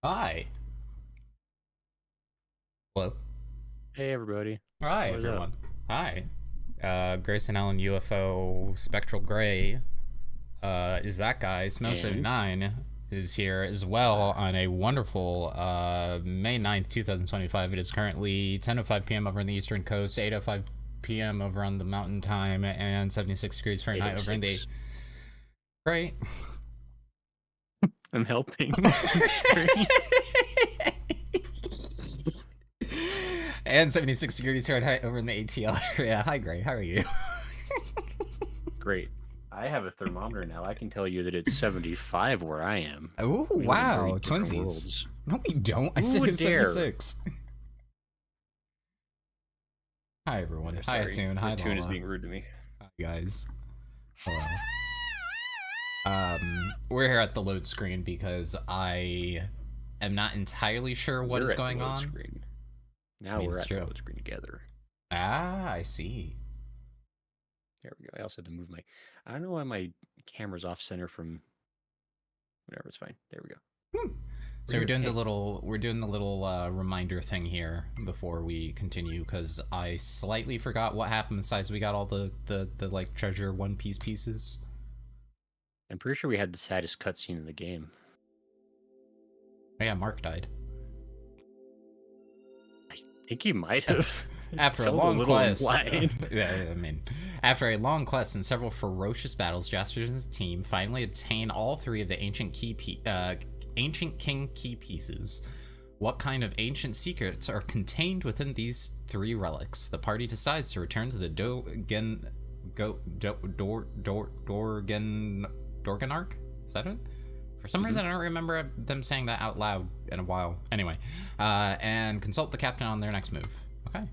Hi. Hello. Hey everybody, Hi, what's up? everyone. Hi. Grayson Allen UFO Spectral Gray is that guy. And Smo79 is here as well on a wonderful May 9th, 2025. It is currently 10:05 p.m. over on the Eastern Coast, 8:05 p.m. over on the Mountain Time, and 76 degrees Fahrenheit over in the. 806. Right. I'm helping on screen. And 76 degrees Fahrenheit over in the ATL area. Hi, Gray. How are you? Great. I have a thermometer now. I can tell you that it's 75 where I am. Oh, We live in very wow. different Twinsies. worlds. No, we don't. I Who said it would was dare? 76. Hi, everyone. Hi, Sorry, Attune. Hi, Tune is Lala. being rude to me. Hi, guys. Hello. We're here at the load screen because I am not entirely sure what We're is at the going load on. Screen. Now I mean, we're it's at the true. load screen together. Ah, I see. There we go. I also had to move my. I don't know why my camera's off center from. Whatever, it's fine. There we go. So we're doing Hey. the little reminder thing here before we continue because I slightly forgot what happened besides we got all the like treasure One Piece pieces. I'm pretty sure we had the saddest cutscene in the game. Oh, yeah, Mark died. I think he might have. After a Felt long little quest, implied. yeah, I mean, after a long quest and several ferocious battles, Jaspers and his team finally obtain all three of the ancient ancient king key pieces. What kind of ancient secrets are contained within these three relics? The party decides to return to the Dorganark. Is that it? For some reason, I don't remember them saying that out loud in a while. Anyway, and consult the captain on their next move. Okay.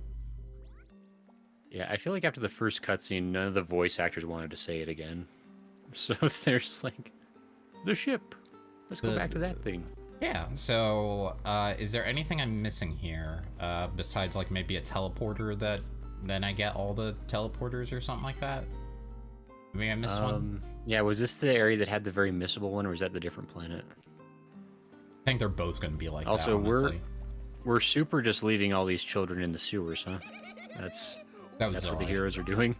Yeah, I feel like after the first cutscene, none of the voice actors wanted to say it again. So they're just like, the ship. Let's go back to that thing. Yeah, so is there anything I'm missing here besides like maybe a teleporter that then I get all the teleporters or something like that? Maybe I missed one? Yeah, was this the area that had the very missable one, or was that the different planet? I think they're both going to be like Also, that, honestly. we're super just leaving all these children in the sewers, huh? That's That was what the alright. heroes are doing.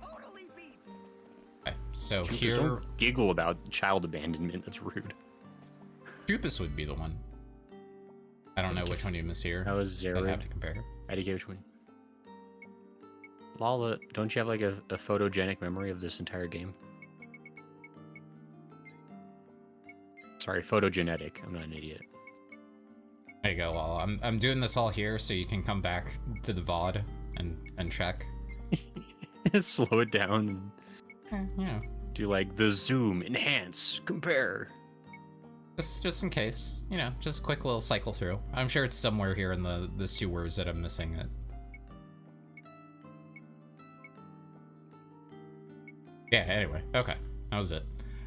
Okay, so Troopers here, don't giggle about child abandonment. That's rude. Trupus would be the one. I don't know which one you miss here. How is I'd have Zerid? to compare. IDK which one? Lala, don't you have like a photogenic memory of this entire game? Sorry, photogenetic. I'm not an idiot. There you go, Lala. I'm doing this all here so you can come back to the VOD and check. Slow it down and Yeah. do like the zoom, enhance, compare. Just in case, you know, just a quick little cycle through. I'm sure it's somewhere here in the sewers that I'm missing it. Yeah, anyway, okay. That was it.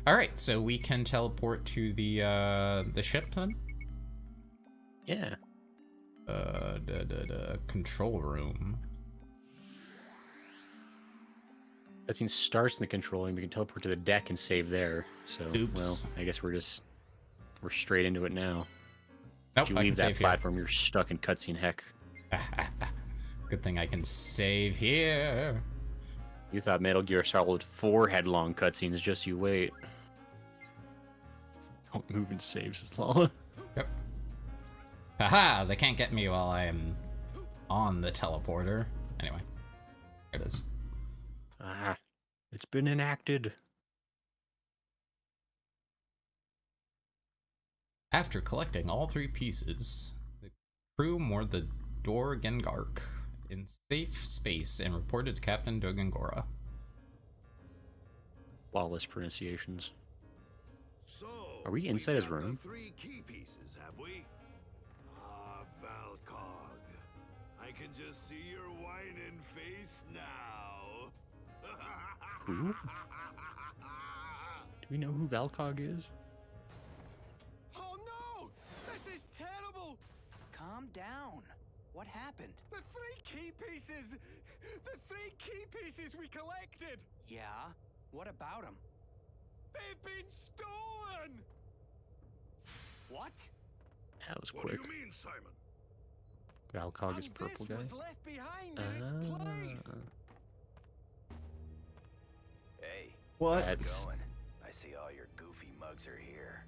Alright, so we can teleport to the ship then? Yeah. Control room. That scene starts in the control room. We can teleport to the deck and save there. So, Oops. well, I guess we're straight into it now. Nope, If you I can leave that save platform, you're stuck in cutscene heck. here. Good thing I can save here. You thought Metal Gear Solid 4 had long cutscenes, just you wait. Don't move and save, says Lala. Yep. Haha, they can't get me while I am on the teleporter. Anyway, there it is. Ah, it's been enacted. After collecting all three pieces, the crew moored the Dorgengark in safe space and reported to Captain Dogengora. Flawless pronunciations. So, Are we we've inside his got the room? 3 key pieces, have we? Ah, Valcog. I can just see your whining face now. Who? Do we know who Valcog is? Oh no! This is terrible! Calm down. What happened? The 3 key pieces! The 3 key pieces we collected! Yeah? What about them? They've been stolen! What? That was What do quick. you mean, Simon? Valcog is And purple this guy. was left behind in its place. Hey, What? That's going. I see all your goofy mugs are here.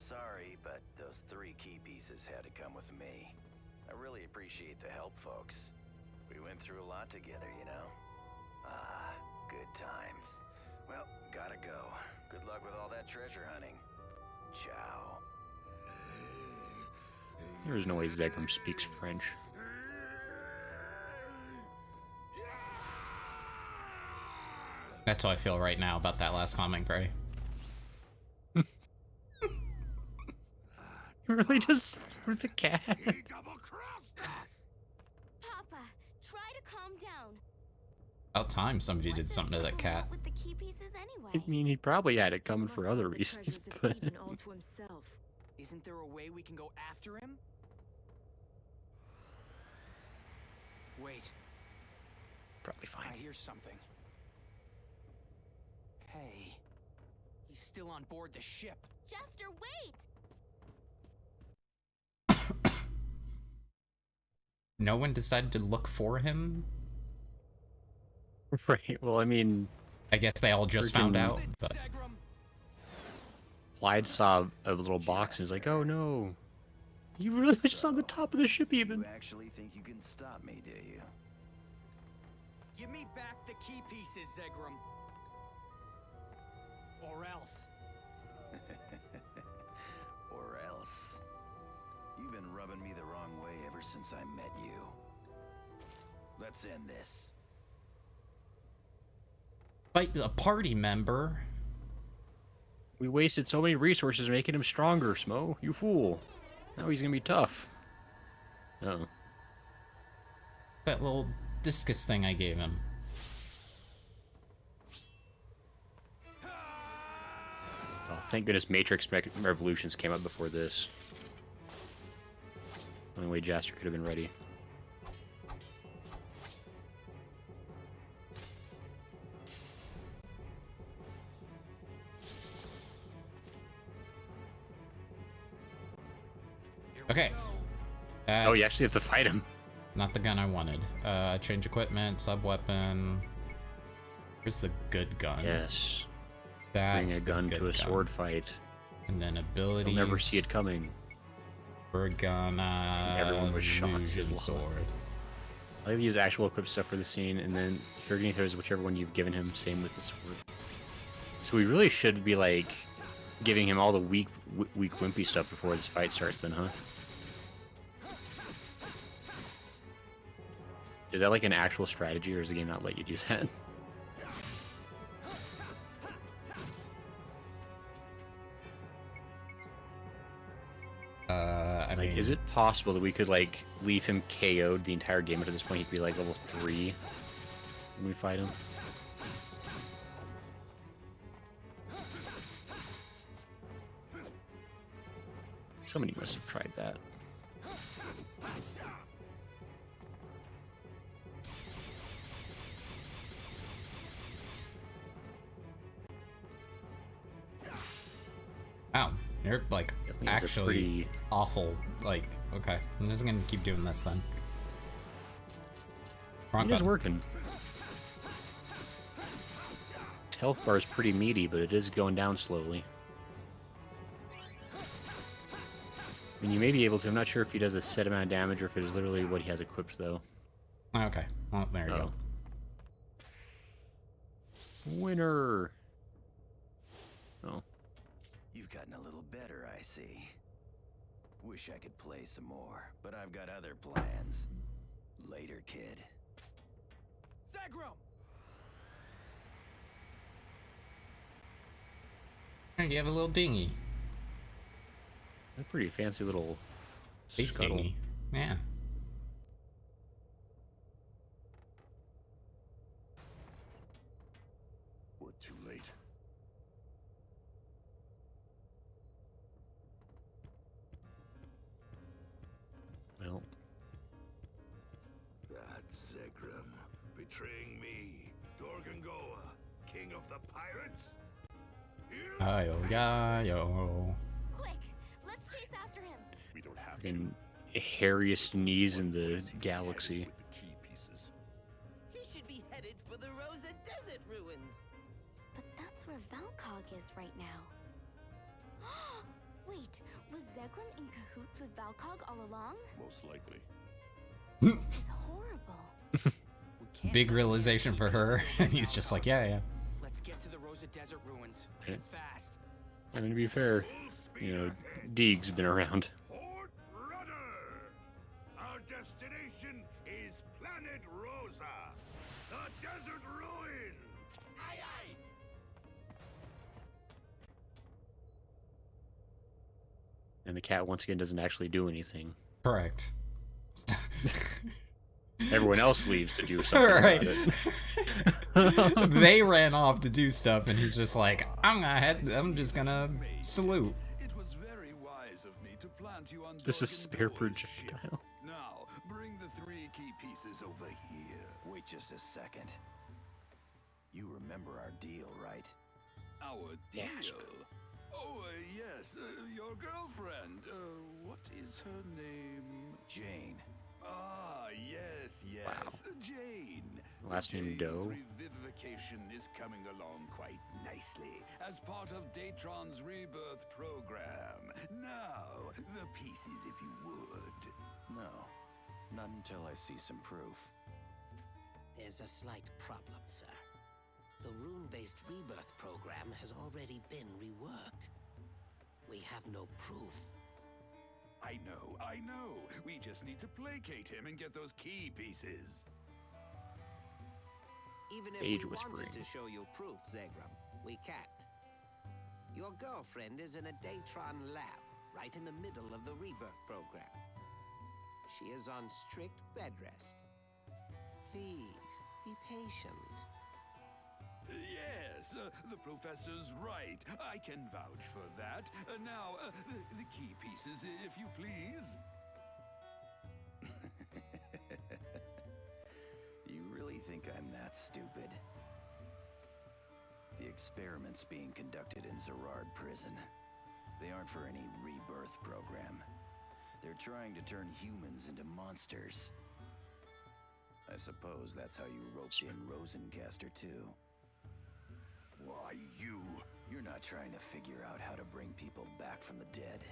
Sorry, but those 3 key pieces had to come with me. I really appreciate the help, folks. We went through a lot together, you know? Ah, good times. Well, gotta go. Good luck with all that treasure hunting. Ciao. there's no way Zegram speaks French. That's how I feel right now about that last comment, Gray. You really just threw the cat. He double-crossed us! Papa, try to calm down. About time somebody What did does something to that Zebra cat. want with the key pieces anyway? I mean, he probably had it coming Must for have other the reasons, treasures of but Eden all to himself. Isn't there a way we can go after him? Wait, probably I fine. hear something. Hey, he's still on board the ship. Jester, wait! No one decided to look for him? Right. Well, I mean, I guess they all just found Freaking- out, but Zegram! Clyde saw a little box and was like, "Oh no, he really was just on the top of the ship even." You actually think you can stop me, do you? Give me back the key pieces, Zegram. Or else. Or else. You've been rubbing me the wrong way ever since I met you. Let's end this. fight a party member. We wasted so many resources making him stronger, Smo. You fool. Now he's gonna be tough. Oh. That little discus thing I gave him. Oh, thank goodness Matrix Revolutions came up before this. Only way Jaster could have been ready. Okay. Oh, you That's actually have to fight him. not the gun I wanted. Change equipment, sub weapon. Here's the good gun. Yes. That's Bring a the gun good to a sword fight. And then abilities. You'll never see it coming. We're gonna Everyone was shocked lose as the well. sword. I like to use actual equipped stuff for the scene, and then Furgany throws whichever one you've given him, same with the sword. So we really should be, like, giving him all the weak wimpy stuff before this fight starts then, huh? Is that, like, an actual strategy, or does the game not let you do that? I Like, mean, is it possible that we could, like, leave him KO'd the entire game, but at this point he'd be, like, level 3 when we fight him? Somebody must have tried that. wow, you're like Definitely has a actually pretty- awful. Like, okay, I'm just gonna keep doing this then. Wrong It is button. working. His health bar is pretty meaty, but it is going down slowly. I mean, you may be able to. I'm not sure if he does a set amount of damage or if it is literally what he has equipped, though. Okay, well there you go. Winner! Oh. You've gotten a little better, I see. Wish I could play some more, but I've got other plans. Later, kid. Zegram! Hey, you have a little dinghy. A pretty fancy little Space scuttle. dinghy. Yeah. We're too late. Well, That's Zegram, betraying me, Dorgangoa, king of the pirates. Here Yo, yo. Quick, let's chase after him. We don't have And hairiest knees in the galaxy. with the key pieces. He should be headed for the Rosa Desert ruins. But that's where Valcog is right now. Wait, was Zegrum in cahoots with Valcog all along? Most likely. This is horrible. We can't Big let realization for her. And he's just like, yeah. Let's get to the Rosa Desert ruins. Yeah. Fast. I mean, to be fair, you know, Deeg's been around. Port Rudder! Our destination is Planet Rosa, the desert ruin! Aye, aye. And the cat, once again, doesn't actually do anything. Correct. Everyone else leaves to do something Right. about it. They ran off to do stuff, and he's just like, I'm just gonna salute. It was very wise of me to plant you on Just a Dorgan spare Door's projectile. ship. Now, bring the 3 key pieces over here. Wait just a second. You remember our deal, right? Our deal? Gasp. Oh, yes, your girlfriend. What is her name? Jane. Ah, yes, yes. Wow. Jane. Last name Jane's Doe. revivification is coming along quite nicely as part of Datron's rebirth program. Now, the pieces, if you would. No, not until I see some proof. There's a slight problem, sir. The rune-based rebirth program has already been reworked. We have no proof. I know. We just need to placate him and get those key pieces. Even if Age we whispering. wanted to show you proof, Zegram, we can't. Your girlfriend is in a Datron lab, right in the middle of the rebirth program. She is on strict bed rest. Please, be patient. Yes, the professor's right. I can vouch for that. Now, the key pieces, if you please. You really think I'm that stupid? The experiments being conducted in Zerard Prison. They aren't for any rebirth program. They're trying to turn humans into monsters. I suppose that's how you roped in Rosencaster, too. Why, You're not trying to figure out how to bring people back from the dead.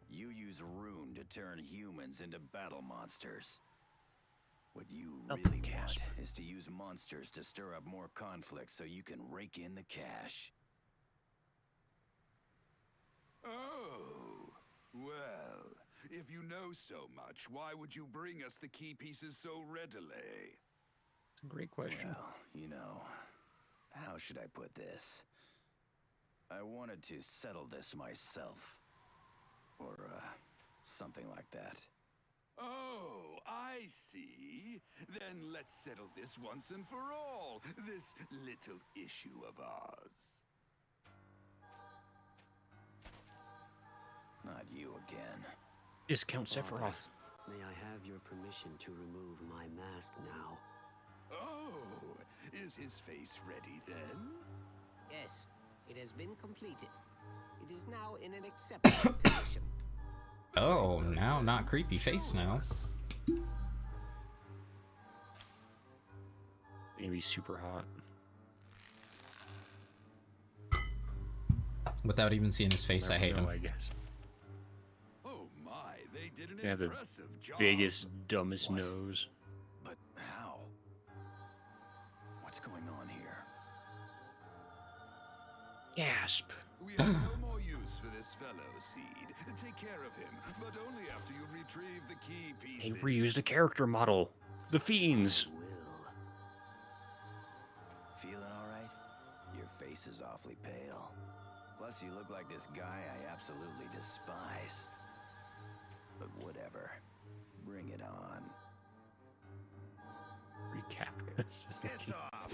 You use Rune to turn humans into battle monsters. What you really want is to use monsters to stir up more conflict so you can rake in the cash. Oh, well, if you know so much, why would you bring us the key pieces so readily? It's a great question. Well, you know, how should I put this? I wanted to settle this myself. Or, something like that. Oh, I see. Then let's settle this once and for all. This little issue of ours. Not you again. Is Count Sephiroth. May I have your permission to remove my mask now? Oh, is his face ready then? Yes, it has been completed. It is now in an acceptable condition. Oh, now not creepy face now. It's gonna be super hot. Without even seeing his face, I hate him. I guess. Oh my, they did an They have the impressive job. biggest, dumbest nose. But how? What's going on here? Gasp. We have no more use for this fellow, Seed. Take care of him, but only after you've retrieved the key They pieces. reused a character model. The Fiends. Will. Feeling alright? Your face is awfully pale. Plus, you look like this guy I absolutely despise. But whatever. Bring it on. Recap. Piss off!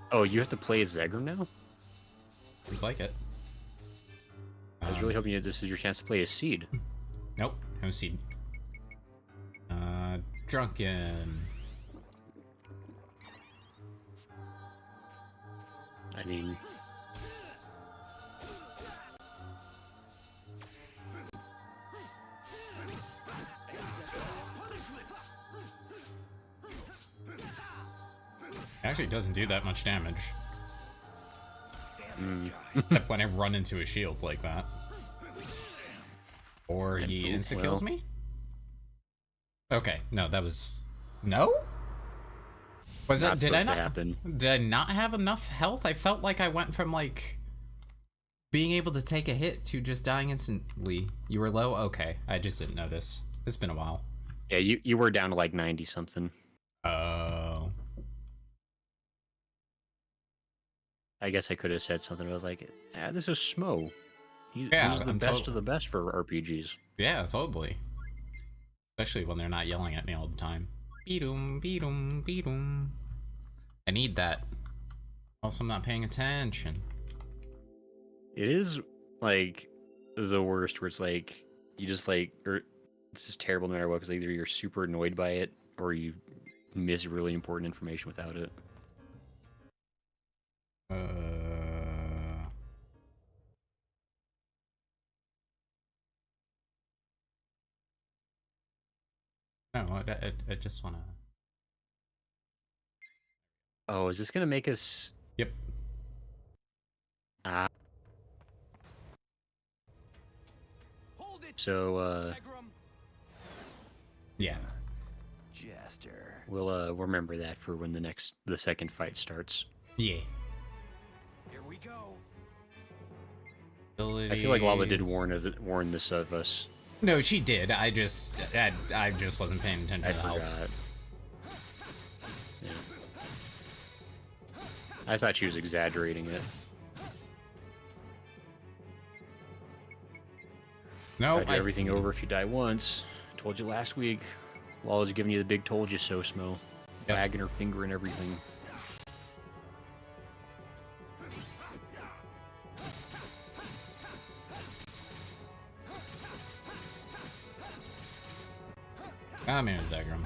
Oh, you have to play as Zegrum now? Seems like it. I was really hoping that this is your chance to play as Seed. Nope, no seed. Drunken. I mean, Actually doesn't do that much damage. mm, Except when I run into a shield like that. Or And he boop, insta-kills well. me? Okay, no, that was... No? Was that... not Did I supposed to not... happen. Did I not have enough health? I felt like I went from, like... being able to take a hit to just dying instantly. You were low? Okay, I just didn't notice. It's been a while. Yeah, you were down to like 90 something. Oh... I guess I could have said something. I was like, ah, this is Smo. Yeah, He's the I'm best of the best for RPGs. Yeah, totally. Especially when they're not yelling at me all the time. Beat-um, beat-um, beat-um. I need that. Also, I'm not paying attention. It is like the worst where it's like you just like, or this is terrible no matter what, because either you're super annoyed by it or you miss really important information without it. No, I just wanna... Oh, is this gonna make us? Yep. Ah. Hold it, So Zegram. Yeah. Jester. we'll remember that for when the second fight starts. Yeah. Here we go. I feel like Lala did Abilities. warn this of us. No, she did. I just wasn't paying attention I to the health. forgot. Yeah. I thought she was exaggerating it. No, Tried everything over if you die once. Told you last week. Lala's giving you the big told you so, Smo. Yep. Wagging her finger and everything. Come here, Zegram.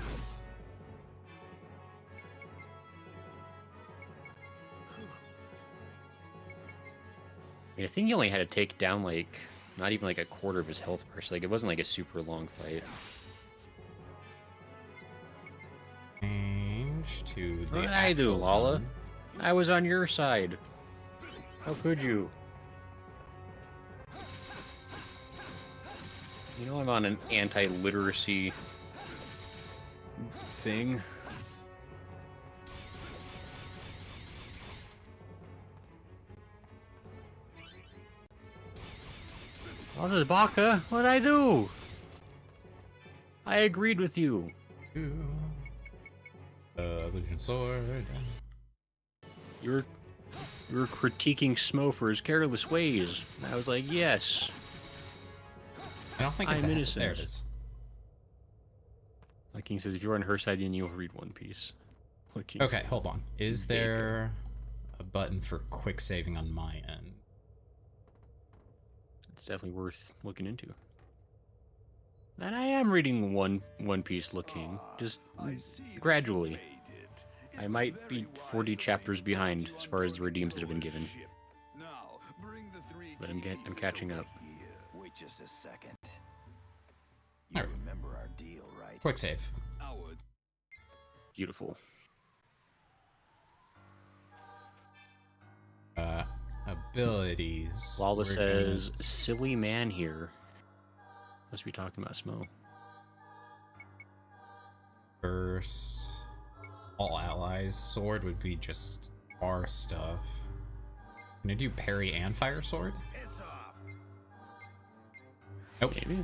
I mean, I think he only had to take down like not even like a quarter of his health bar, so like it wasn't like a super long fight. Change to the. What did I do, actual Lala? one. I was on your side. How could you? You know I'm on an anti-literacy thing. Oh, this is Baka. What'd I do? I agreed with you. Illusion sword. You were critiquing Smo for his careless ways. And I was like, yes. I don't think it's I'm a innocent. There it is. Like King says, if you're on her side, then you'll read One Piece. Like King Okay, says. hold on. Is there a button for quick saving on my end? It's definitely worth looking into. And I am reading One Piece, Look King, just I see that you gradually. made it. It I was might very be 40 wise of chapters you behind to as far as the redeems that have been given. ship. Now, bring the three But key I'm pieces catching over up. here. Wait just a second. You Alright. remember our deal, right? Quick save. Our Beautiful. Abilities. Lala We're says, gonna- silly man here. Must be talking about Smo. First, all allies. Sword would be just our stuff. Can I do parry and fire sword? Piss off. Nope, Maybe.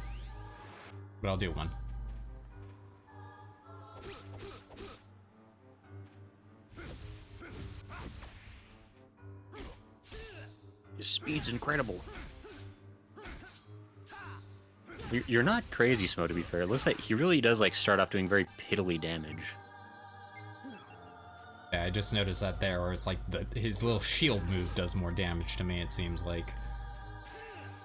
but I'll do one. His speed's incredible. You're not crazy, Smo, to be fair. It looks like he really does like start off doing very piddly damage. Yeah, I just noticed that there, where it's like his little shield move does more damage to me, it seems like.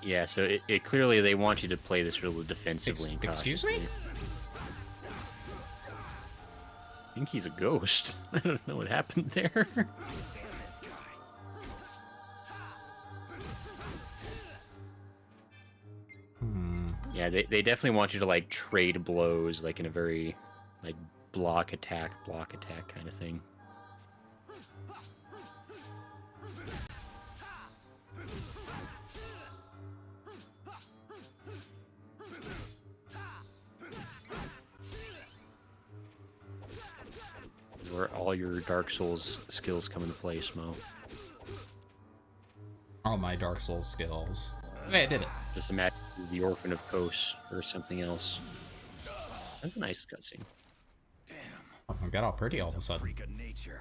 Yeah, so it clearly they want you to play this really defensively and Excuse me? cautiously. I think he's a ghost. I don't know what happened there. Yeah, they definitely want you to like trade blows, like in a very like block attack kind of thing. Where all your Dark Souls skills come into play, Smo. All my Dark Souls skills. Hey, I did it. Just imagine the Orphan of Kos or something else. That's a nice cutscene. Oh, I got all pretty all of a sudden. Freak of nature.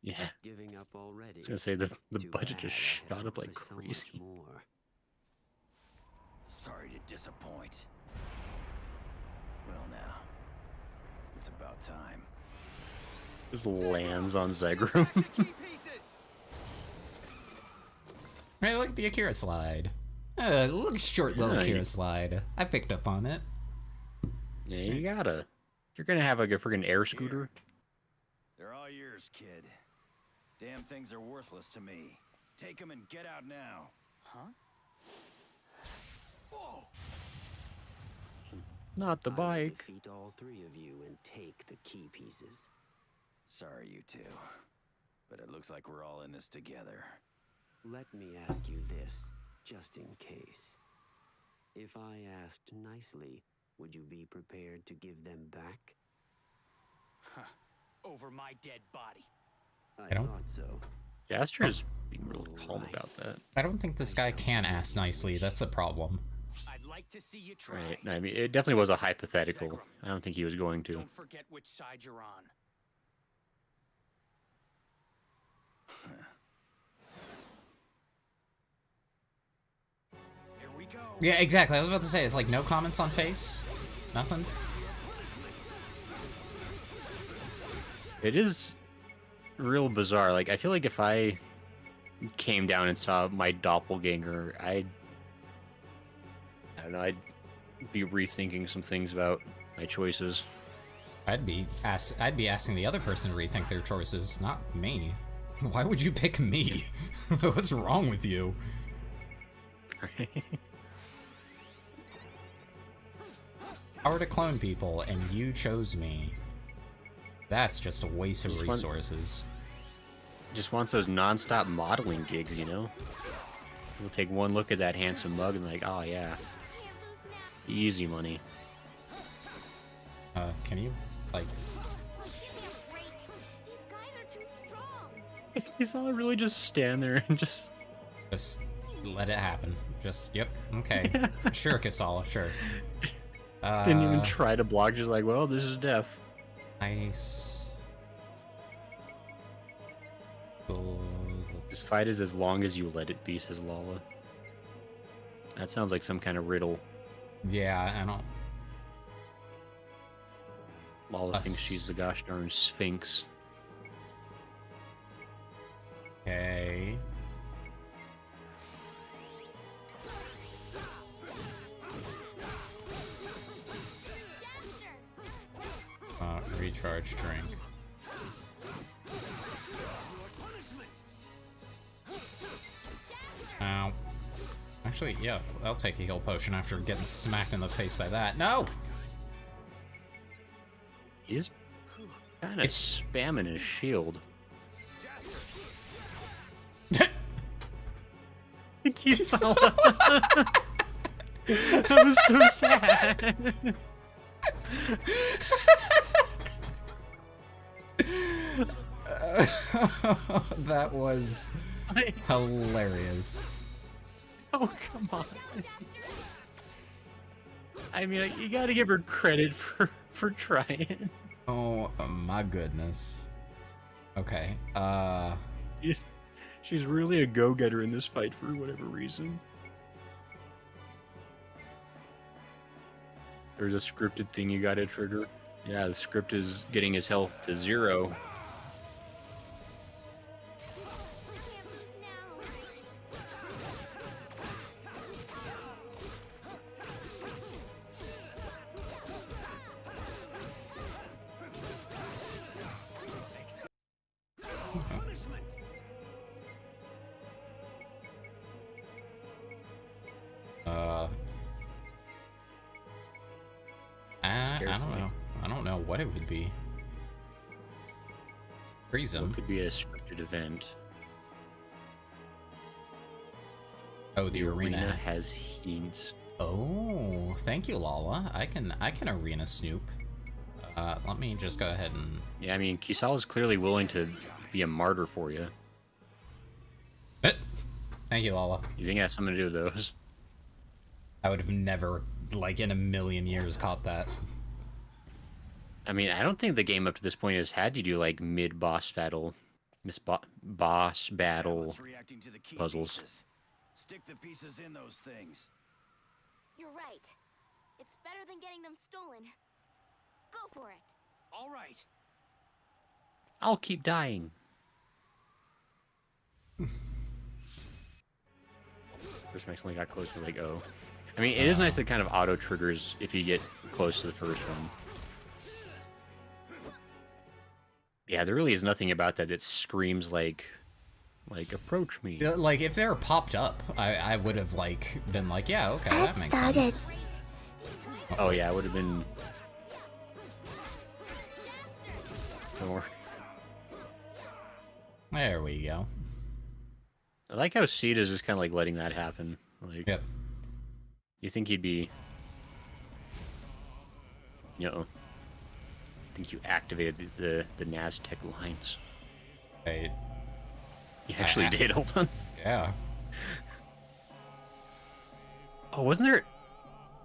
Yeah. Giving up already. I was gonna say the Too budget bad, just I had shot up hoped like for so much crazy. more. Sorry to disappoint. Well now, it's about time. Just lands on Zegrum. Hey, look at the Akira slide. A little short little Yeah, Akira you- slide. I picked up on it. Yeah, you gotta. If you're gonna have like a freaking air scooter, They're all yours, kid. Damn things are worthless to me. Take them and get out now. Huh? Whoa! not the I will bike. defeat all three of you and take the key pieces. Sorry, you two. But it looks like we're all in this together. Let me ask you this, just in case. If I asked nicely, would you be prepared to give them back? Over my dead body. I don't- thought so. Jaster's being real calm about that. I don't think this guy can ask nicely. That's the problem. I'd like to see you try. Right. I mean, it definitely was a hypothetical. I don't think he was going to. Don't forget which side you're on. Here we go. Yeah, exactly. I was about to say, it's like no comments on face? Nothing? It is real bizarre. Like, I feel like if I came down and saw my doppelganger, I don't know, I'd be rethinking some things about my choices. I'd be asking the other person to rethink their choices, not me. Why would you pick me? What's wrong with you? Power to clone people, and you chose me. That's just a waste of Just want- resources. Just wants those non-stop modeling gigs, you know? We'll take one look at that handsome mug and like, oh yeah, easy money. Can you, like... Give me a break. These guys are too strong. He's all really just stand there and just... Just let it happen. Just, yep, okay. Sure, Kasala, sure. Didn't even try to block, just like, well, this is death. Nice. Cool. This fight is as long as you let it be, says Lala. That sounds like some kind of riddle. Yeah, I don't... Lala thinks she's the gosh darn Sphinx. Okay. Recharge drink. Ow. Actually, yeah, I'll take a heal potion after getting smacked in the face by that. No! He's kind of spamming his shield. He's so... That was so sad. That was hilarious. Oh, come on. I mean, you gotta give her credit for trying. Oh my goodness. Okay, She's really a go-getter in this fight for whatever reason. There's a scripted thing you gotta trigger. Yeah, the script is getting his health to 0. Can't lose now. I don't carefully. know. I don't know what it would be. Freeze Well, him. it could be a scripted event. Oh, the arena. has hints. Oh, thank you, Lala. I can arena snoop. Let me just go ahead and. Yeah, I mean, Kisal is clearly willing to be a martyr for you. Thank you, Lala. You think it has something to do with those? I would have never, like, in a million years, caught that. I mean, I don't think the game up to this point has had you do like mid-boss battle, boss battle Reacting to the key puzzles. pieces. Stick the pieces in those things. You're right. It's better than getting them stolen. Go for it. All right. I'll keep dying. First Max only got close to like oh. I mean, it is nice that it kind of auto triggers if you get close to the first one. Yeah, there really is nothing about that that screams like approach me. Like, if they were popped up, I would have, like, been like, yeah, okay, that makes sense. Oh yeah, it would have been. Don't worry. There we go. I like how Seed is just kind of like letting that happen. Like, Yep. you think he'd be, I think you activated the Naztec lines. I, You actually did. Hold on. yeah. Oh, wasn't there?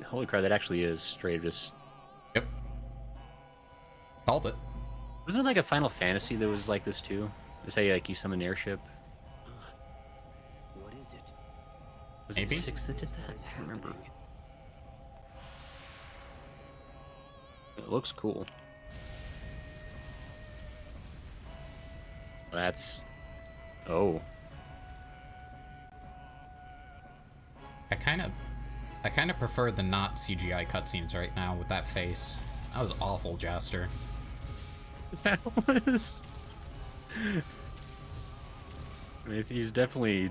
Holy crap! That actually is straight just. Yep. Called it. Wasn't there like a Final Fantasy that was like this too? Is how you like you summon an airship? What is it? Was Maybe? it 6 that did that? What is I can't remember. happening? It looks cool. That's. Oh. I kind of prefer the not CGI cutscenes right now with that face. That was awful, Jaster. That was. I mean, he's definitely.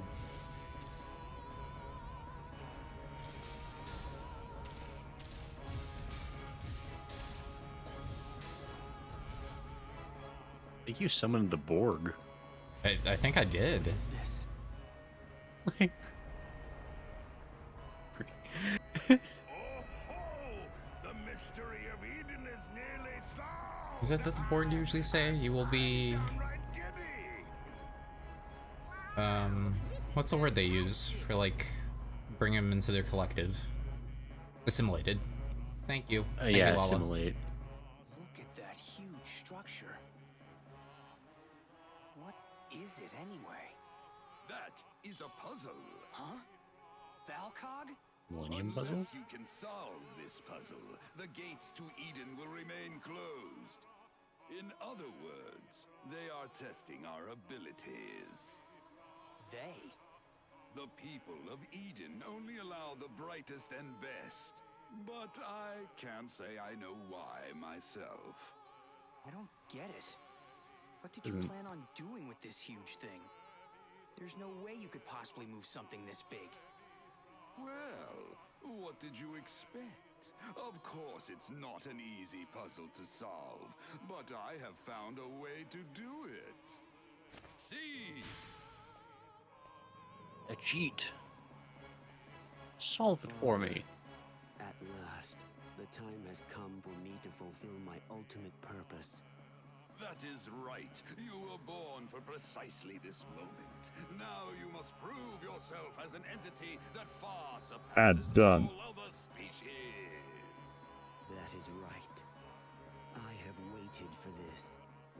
I think you summoned the Borg. I think I did. What is this? Like. Oh ho! The mystery of Eden is nearly solved. Is it that the board usually say you will be, Downright giddy. what's the word they use for, like, bring them into their collective? Assimilated. Thank you. Thank Yeah, you, Lala. assimilate. Look at that huge structure. What is it anyway? That is a puzzle. Huh? Valcog? Millennium Puzzle? Unless you can solve this puzzle, the gates to Eden will remain closed. In other words, they are testing our abilities. They? The people of Eden only allow the brightest and best. But I can't say I know why myself. I don't get it. What did you Isn't- plan on doing with this huge thing? There's no way you could possibly move something this big. Well, what did you expect? Of course, it's not an easy puzzle to solve, but I have found a way to do it. See? A cheat. Solve it for me. At last, the time has come for me to fulfill my ultimate purpose. That is right. You were born for precisely this moment. Now you must prove yourself as an entity that far surpasses Ads done. all other species. That is right. I have waited for this.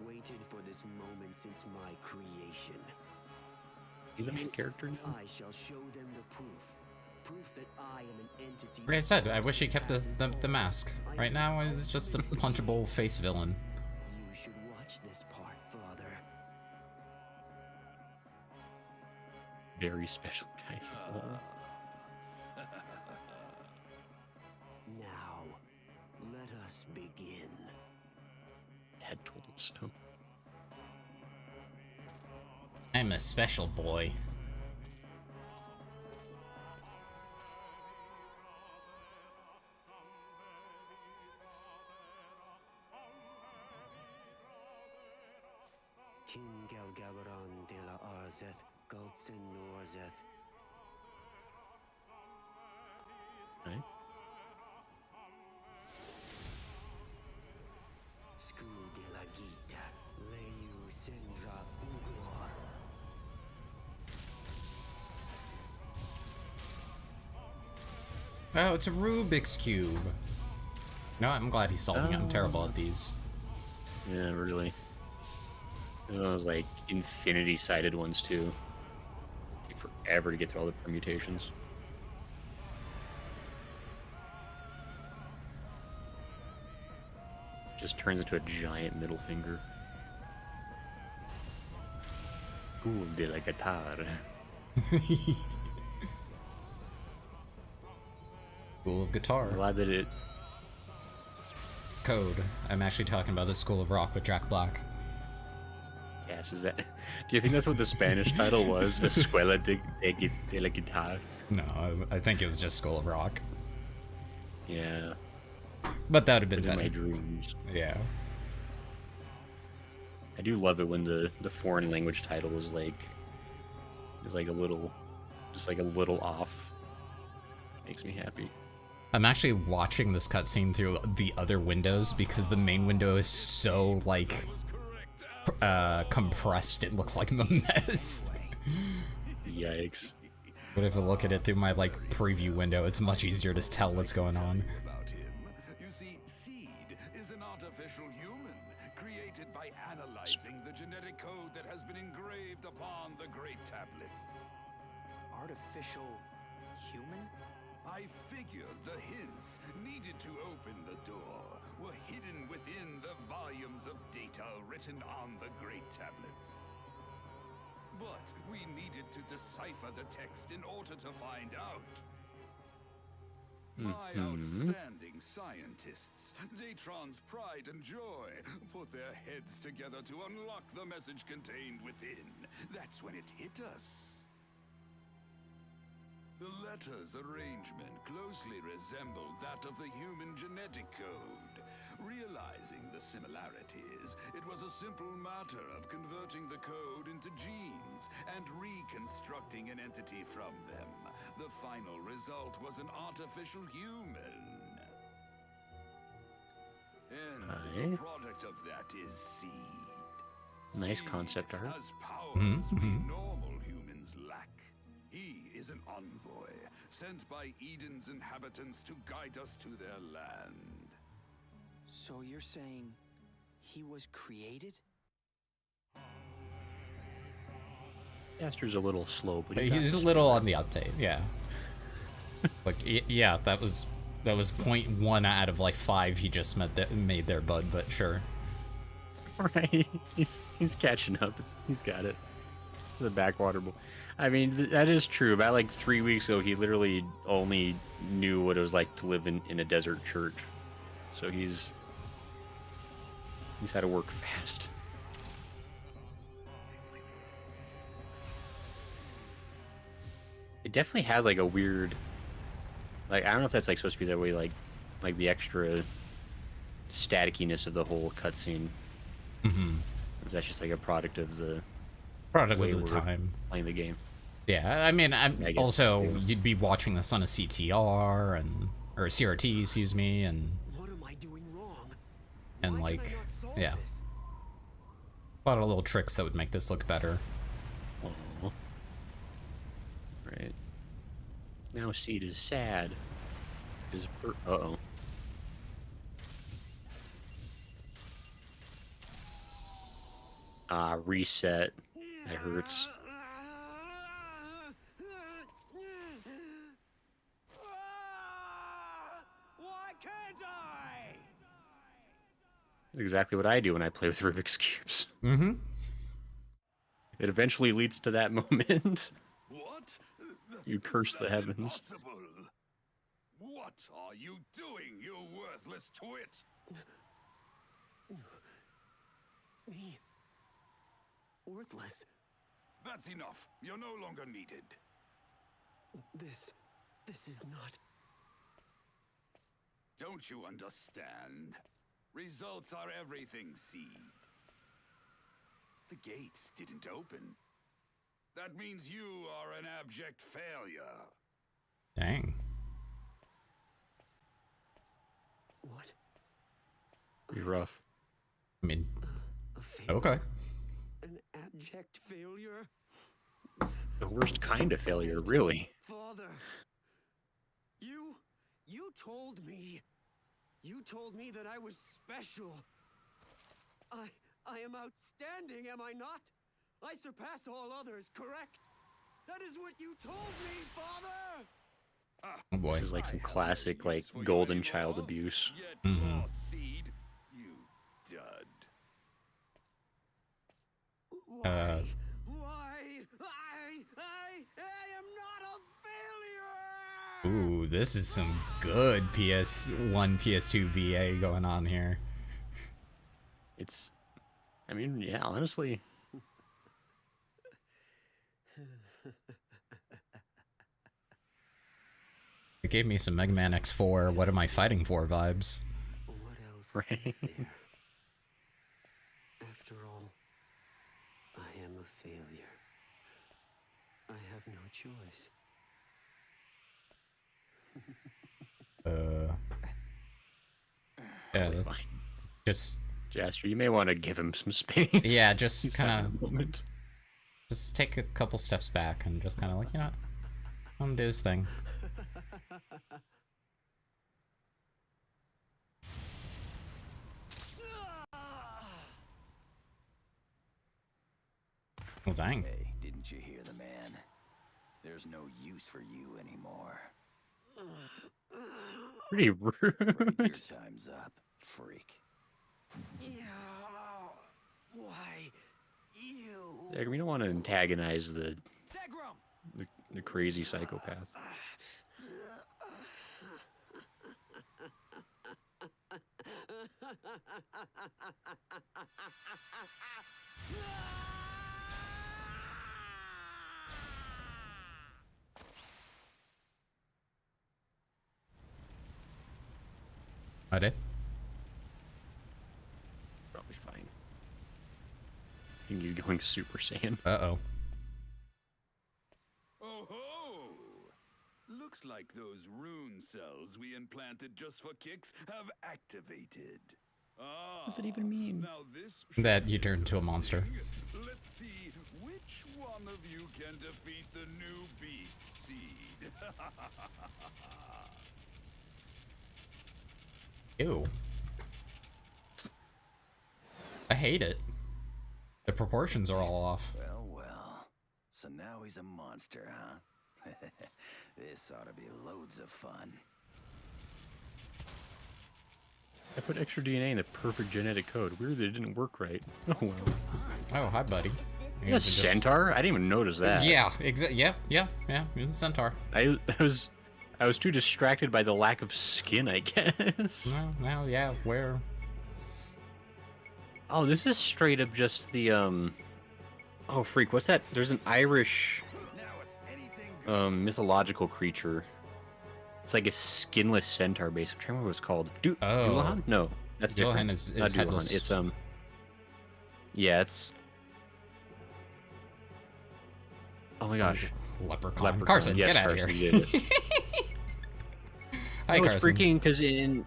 Waited for this moment since my creation. You the main Yes, character now? I shall show them the proof. Proof that I am an entity. Like I said, I wish he kept the mask. Right now, he's just a punchable face villain. You should watch this part, Father. Very special guys. Now, let us begin. Dad told him so. I'm a special boy. Kin Gelgabaron de la Arzeth, Gultsin Norzeth. Right? Sku de la Gita, Leyu Sendra Ugor. Oh, it's a Rubik's Cube. No, I'm glad he's solving it. I'm terrible at these. Yeah, really. And those like infinity-sided ones too. Take forever to get through all the permutations. Just turns into a giant middle finger. Cool de la guitarra. School of Guitar. I'm glad that it. Code. I'm actually talking about the School of Rock with Jack Black. Yes, is that? Do you think that's what the Spanish title was? Escuela de la Guitar. No, I think it was just School of Rock. Yeah. But that would have been In better. my dreams. Yeah. I do love it when the foreign language title is like a little, just like a little off. Makes me happy. I'm actually watching this cutscene through the other windows because the main window is so like compressed. It looks like a mess. Yikes. But if I look at it through my like preview window, it's much easier to tell what's going on. About him. You see, Seed is an artificial human created by analyzing the genetic code that has been engraved upon the Great Tablets. Artificial human? I figured the hints needed to open the door were hidden within the volumes of data written on the Great Tablets. But we needed to decipher the text in order to find out. My outstanding scientists, Datron's pride and joy, put their heads together to unlock the message contained within. That's when it hit us. The letter's arrangement closely resembled that of the human genetic code. Realizing the similarities, it was a simple matter of converting the code into genes and reconstructing an entity from them. The final result was an artificial human. And the product of that is Seed. Nice Seed concept art. has powers we normal humans lack. He is an envoy, sent by Eden's inhabitants to guide us to their land. So you're saying he was created? Caster's a little slow, but He's a little on the update, yeah. Like, yeah, that was 0.1 out of like 5 he just made there, bud. But sure. Right, he's catching up. He's got it. The backwater boy. I mean, that is true. About like 3 weeks ago, he literally only knew what it was like to live in a desert church. So he's had to work fast. It definitely has like a weird, like, I don't know if that's like supposed to be that way, like the extra staticiness of the whole cutscene. Mm-hmm. Or is that just like a product of the Product way of the we're time. playing the game? Yeah, I mean, I guess also so. you'd be watching this on a CTR or a CRT, excuse me, and What am I doing wrong? and Why can like, I not solve yeah, this? a lot of little tricks that would make this look better. Oh. Right. Now Seed is sad. Uh-oh. Ah, reset. That hurts. Why can't I? Exactly what I do when I play with Rubik's Cubes. Mm-hmm. It eventually leads to that moment. What? You curse the That's heavens. impossible. What are you doing, you worthless twit? Me? Worthless. That's enough. You're no longer needed. This is not... Don't you understand? Results are everything, Seed. The gates didn't open. That means you are an abject failure. Dang. What? Pretty rough. I mean, A failure? okay. An abject failure? The worst kind of failure, really. Father, you told me. You told me that I was special. I am outstanding, am I not? I surpass all others, correct? That is what you told me, Father! Oh boy. This is like some classic, like, golden child abuse. Yet lost seed, you dud. Why? I am not a failure! Ooh, this is some good PS1, PS2 VA going on here. It's, I mean, yeah, honestly. It gave me some Mega Man X4, what am I fighting for vibes. What else Right. is there? After all, I am a failure. I have no choice. Yeah, that's just, Jaster, you may want to give him some space. yeah, just He's kind having a of, moment. just take a couple steps back and just kind of like, you know, let him do his thing. Well, dang. Hey, didn't you hear the man? There's no use for you anymore. Pretty Your rude. time's up, freak. Why? You. Zach, we don't want to antagonize the Zegrom! the crazy psychopath. I did? Probably fine. I think he's going Super Saiyan. Uh-oh. Oh ho! Looks like those rune cells we implanted just for kicks have activated. Ah, does that even mean? Now this That should you be turn into a monster. interesting. Let's see which one of you can defeat the new beast seed. Ew. I hate it. The proportions are all off. Well, well. So now he's a monster, huh? This ought to be loads of fun. I put extra DNA in the perfect genetic code. Weird that it didn't work right. Oh well. Oh, hi, buddy. You You a can just- centaur? I didn't even notice that. Yeah, yeah, you're the centaur. I was too distracted by the lack of skin, I guess. Well, yeah, where? Oh, this is straight up just the oh freak, what's that? There's an Irish Now it's anything mythological creature. It's like a skinless centaur base. I'm trying to remember what it's called. Oh. Dullahan? No, that's Dullahan different. is Not Dullahan. headless. It's yeah, it's oh my gosh. Leprechaun. Carson, yes, get out Carson, of you here. did it. Hi, No, it's Carson. freaking because in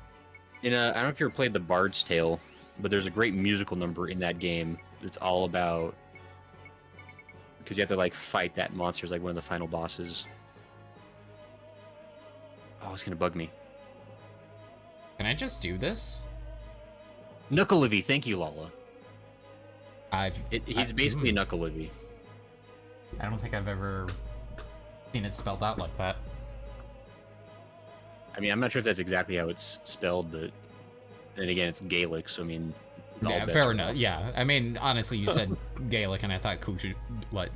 I don't know if you ever played the Bard's Tale, but there's a great musical number in that game. It's all about because you have to like fight that monster as like one of the final bosses. Oh, it's gonna bug me. Can I just do this? Knuckle-Livy, thank you, Lala. He's I- basically Knuckle-Livy. I don't think I've ever seen it spelled out like that. I mean, I'm not sure if that's exactly how it's spelled, but then again, it's Gaelic, so I mean, all Yeah, bets fair are enough. off. Yeah, I mean, honestly, you said Gaelic, and I thought Cuckoo Lane,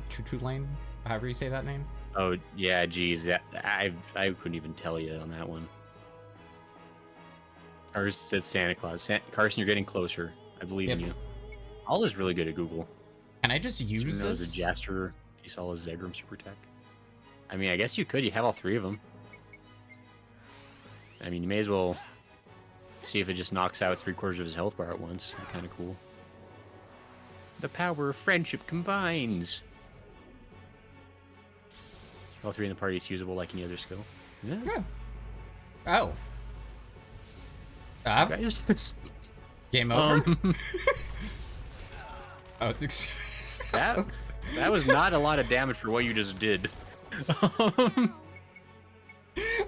Choo Lane, however you say that name. Oh yeah, geez, I couldn't even tell you on that one. Ours said Santa Claus. Carson, you're getting closer. I believe in Yep. you. All is really good at Google. Can I just use Even though this? the Jaster, you saw a Zegrom Super Tech. I mean, I guess you could. You have all three of them. I mean, you may as well See if it just knocks out 3/4 of his health bar at once. Kind of cool. The power of friendship combines. All 3 in the party is usable like any other skill. Yeah. Oh. Guys, Game over? Oh, that was not a lot of damage for what you just did.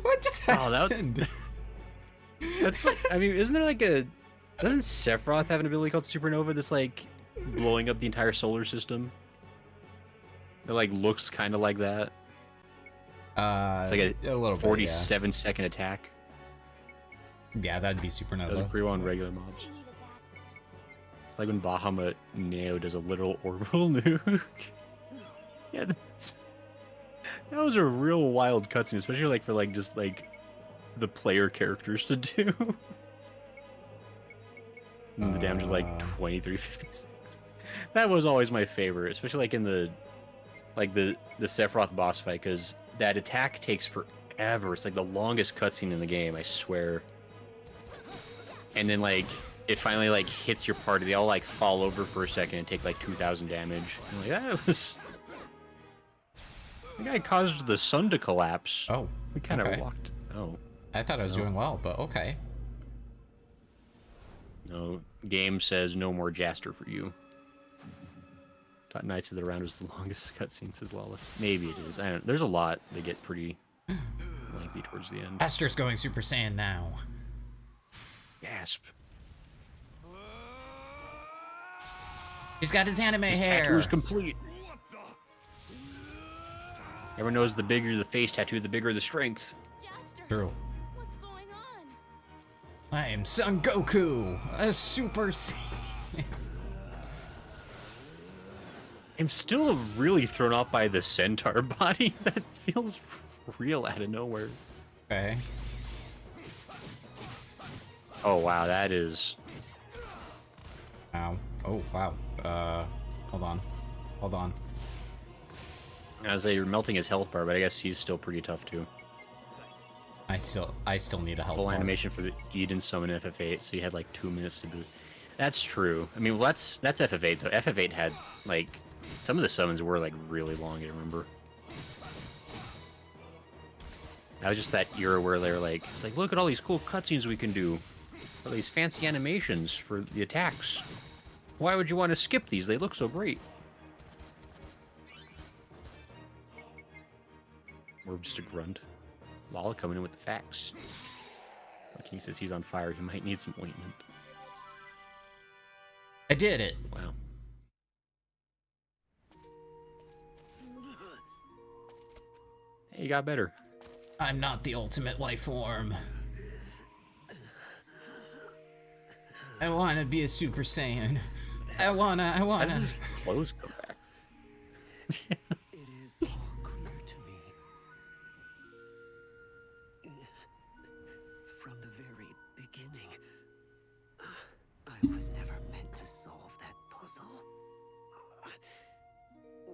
What just happened? That's like, I mean, isn't there like a... Doesn't Sephiroth have an ability called Supernova that's like blowing up the entire solar system? It like looks kind of like that. It's like a little 47-second attack. Yeah, that'd be Supernova. Does it pretty well on regular mobs. It's like when Bahamut Neo does a literal orbital nuke. Yeah, that was a real wild cutscene, especially like for like just like the player characters to do. And the damage of like 2356. That was always my favorite, especially like in the Sephiroth boss fight, because that attack takes forever. It's like the longest cutscene in the game, I swear. And then like it finally like hits your party. They all like fall over for a second and take like 2,000 damage. And, like that was. The guy caused the sun to collapse. Oh, we kind of walked. Oh, I thought I was doing well, but okay. No, game says no more Jaster for you. Thought Knights of the Round was the longest cutscene, says Lala. Maybe it is. I don't. There's a lot. They get pretty lengthy towards the end. Aster's going Super Saiyan now. Gasp. He's got his anime hair. Tattoo is complete. Everyone knows the bigger the face tattoo, the bigger the strength. Jaster, True. what's going on? I am Son Goku, a Super Saiyan. I'm still really thrown off by the centaur body. That feels real out of nowhere. Okay. Oh wow, that is. Wow. Oh wow. Hold on. I was like, you're melting his health bar, but I guess he's still pretty tough too. I still need a health Full bar. animation for the Eden summon FF8, so you had like 2 minutes to boot. That's true. I mean, well, that's FF8 though. FF8 had like some of the summons were like really long. I remember. That was just that era where they were like, it's like, look at all these cool cutscenes we can do, all these fancy animations for the attacks. Why would you want to skip these? They look so great. Or just a grunt. Lala coming in with the facts. King says he's on fire. He might need some ointment. I did it. Wow. Hey, you got better. I'm not the ultimate life form. I wanna be a Super Saiyan. I wanna. How did his clothes come back? It is all clear to me. From the very beginning, I was never meant to solve that puzzle.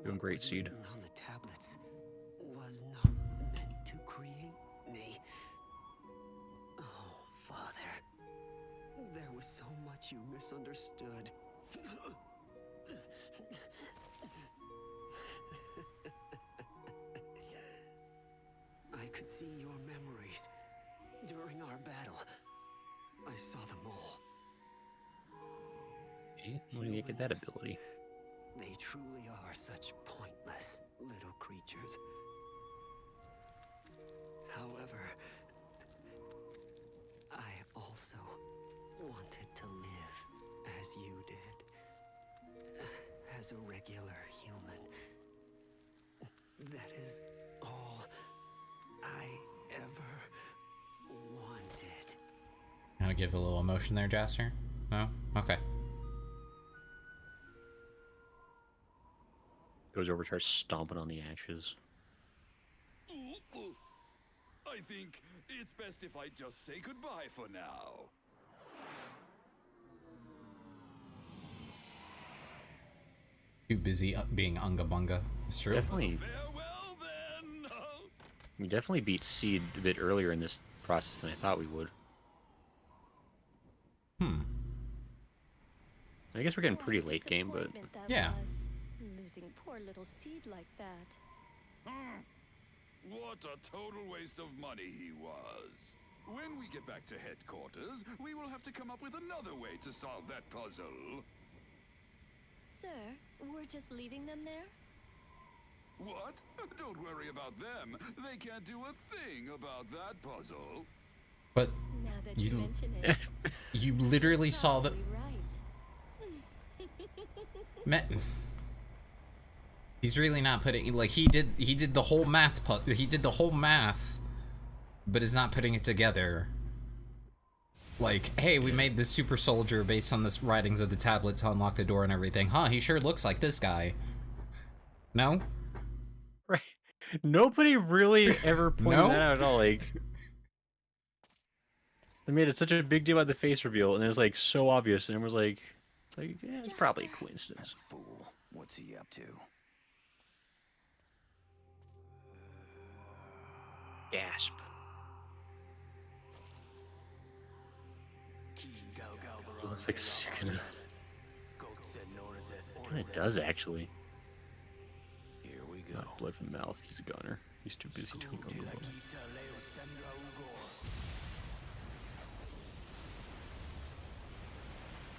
Doing What great, was Seed. written on the tablets was not meant to create me. Oh, Father, there was so much you misunderstood. I could see your memories during our battle. I saw them all. Hey, when do you get that ability? They truly are such pointless little creatures. However, I also wanted to live as you did. As a regular human. That is all I ever wanted. I'll give a little emotion there, Jaster. No? Okay. Goes over, starts stomping on the ashes. I think it's best if I just say goodbye for now. Too busy being Unga Bunga. It's true. Definitely. Farewell then. We definitely beat Seed a bit earlier in this process than I thought we would. guess we're getting pretty late game, but yeah. Losing poor little Seed like that. What a total waste of money he was. When we get back to headquarters, we will have to come up with another way to solve that puzzle. Sir, we're just leaving them there? What? Don't worry about them. They can't do a thing about that puzzle. But Now that you mention it, you literally saw the. right. He's really not putting, like, he did the whole math he did the whole math, but is not putting it together. Like, hey, we made this super soldier based on the writings of the tablet to unlock the door and everything. Huh, he sure looks like this guy. No? right. Nobody really ever pointed No? that out at all. Like, they made it such a big deal about the face reveal, and it was like so obvious, and everyone was like, yeah, it's probably a coincidence. Fool. What's he up to? Gasp. It looks like Sukuna. Kind of does actually. Here we go. Not blood from mouth. He's a gunner. He's too busy doing Gogo.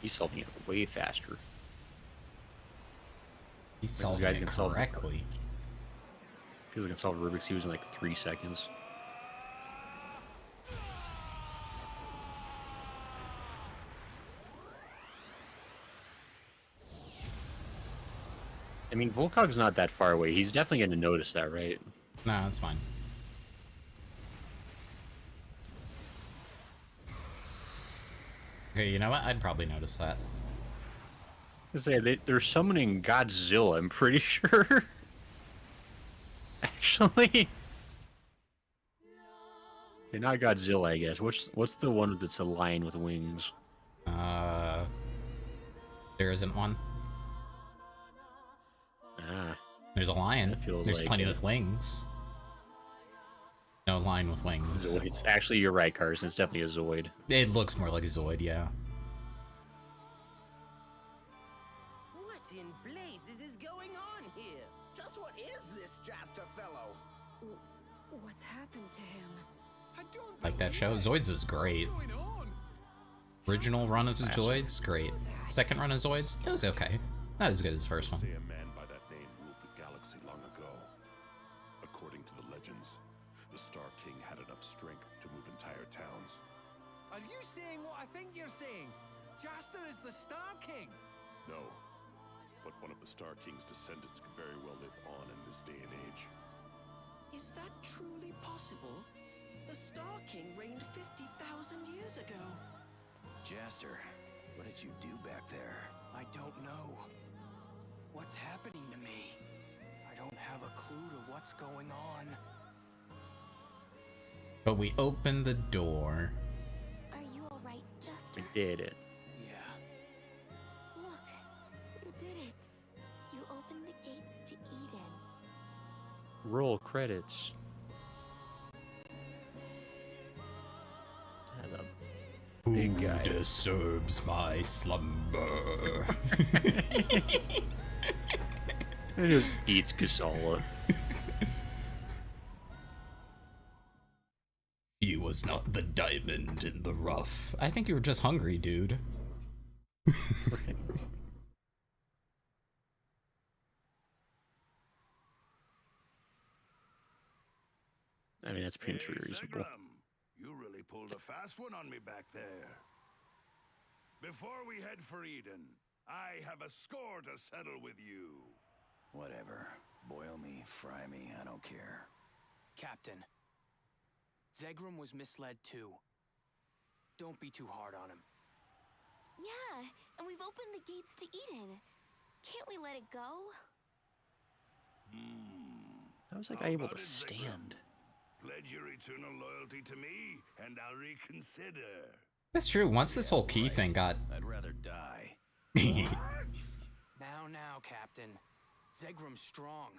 He's solving it way faster. He's Those solving guys it can solve it. correctly. Feels like I can solve Rubik's Cube in like 3 seconds. I mean, Volkog's not that far away. He's definitely going to notice that, right? No, that's fine. Okay, you know what? I'd probably notice that. I say they're summoning Godzilla. I'm pretty sure. Actually, they're not Godzilla. I guess. What's the one that's a lion with wings? There isn't one. Ah, There's a lion. That feels There's like plenty it. with wings. No lion with wings. Zoids. Actually, you're right, Carson. It's definitely a Zoid. It looks more like a Zoid, yeah. What in blazes is going on here? Just what is this Jaster fellow? What's happened to him? I don't Like that believe show. it. Zoids is great. What's going on? Original run of Zoids, great. Second run of Zoids, it was okay. Not as good as the first one. Say a man by that name ruled the galaxy long ago. According to the legends, the Star King had enough strength to move entire towns. Are you saying what I think you're saying? Jaster is the Star King. No, but one of the Star King's descendants could very well live on in this day and age. Is that truly possible? The Star King reigned 50,000 years ago. Jaster, what did you do back there? I don't know. What's happening to me? I don't have a clue to what's going on. But we opened the door. Are you alright, Jaster? We did it. Yeah. Look, you did it. You opened the gates to Eden. Roll credits. That's a big guy. Disturbs my slumber. It just eats Gasala. He was not the diamond in the rough. I think you were just hungry, dude. I mean, that's pretty reasonable. Segram, you really pulled a fast one on me back there. Before we head for Eden, I have a score to settle with you. Whatever. Boil me, fry me, I don't care. Captain, Zegram was misled too. Don't be too hard on him. Yeah, and we've opened the gates to Eden. Can't we let it go? How was that How guy able about to it, Zegram? stand? Pledge your eternal loyalty to me, and I'll reconsider. That's true. Once this whole key thing got... I'd rather die. Now, Captain. Zegram's strong.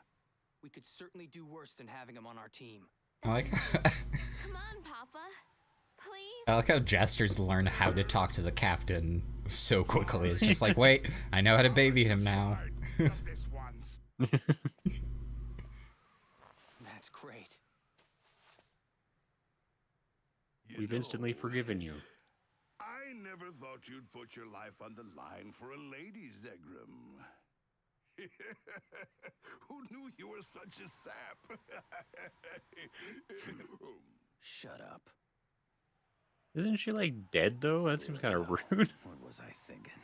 We could certainly do worse than having him on our team. like... Come on, Papa. Please? I like how Jesters learn how to talk to the captain so quickly. It's just like, wait, I know how to baby him now. Just this once. That's great. We've instantly forgiven you. I never thought you'd put your life on the line for a lady, Zegram. Who knew you were such a sap? Shut up. Isn't she like dead though? That seems kind of rude. What was I thinking?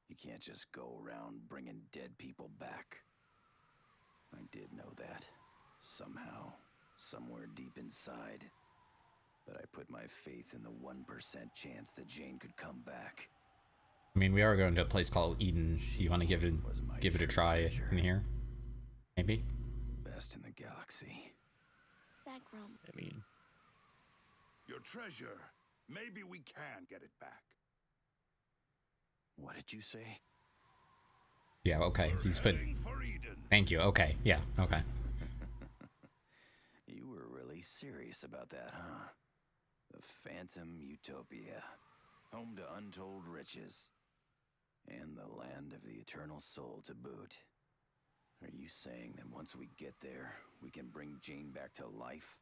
You can't just go around bringing dead people back. I did know that. Somehow, somewhere deep inside. But I put my faith in the 1% chance that Jane could come back. I mean, we are going to a place called Eden. You want to give it a try in here? Maybe? Best in the galaxy. Zagrum. I mean, Your treasure. Maybe we can get it back. What did you say? Yeah, okay. He's put... Heading for Eden. Thank you. Okay. Yeah, okay. You were really serious about that, huh? The Phantom Utopia. Home to untold riches. And the land of the eternal soul to boot. Are you saying that once we get there, we can bring Jane back to life?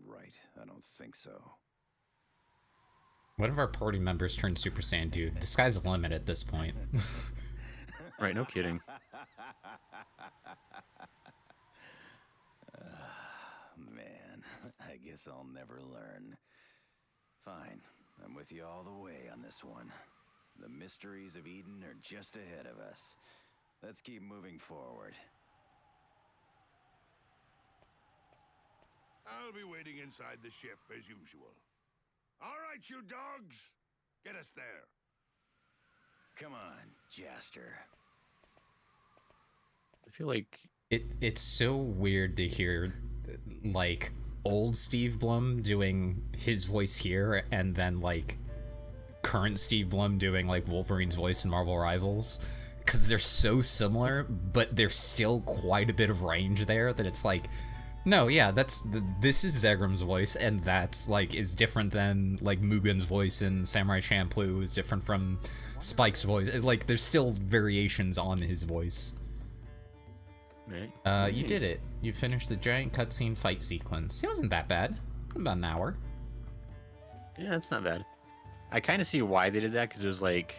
Right, I don't think so. One of our party members turned Super Saiyan, dude. The sky's the limit at this point. right? No kidding. Man, I guess I'll never learn. Fine, I'm with you all the way on this one. The mysteries of Eden are just ahead of us. Let's keep moving forward. I'll be waiting inside the ship as usual. All right, you dogs. Get us there. Come on, Jaster. I feel like It's so weird to hear, like, old Steve Blum doing his voice here, and then, like, current Steve Blum doing, like, Wolverine's voice in Marvel Rivals. Because they're so similar, but there's still quite a bit of range there that it's like, no, yeah, this is Zegram's voice, and that's, like, is different than, like, Mugen's voice in Samurai Champloo is different from Spike's voice. Like, there's still variations on his voice. right. You did it. You finished the giant cutscene fight sequence. It wasn't that bad. About an hour. Yeah, that's not bad. I kind of see why they did that, because it was like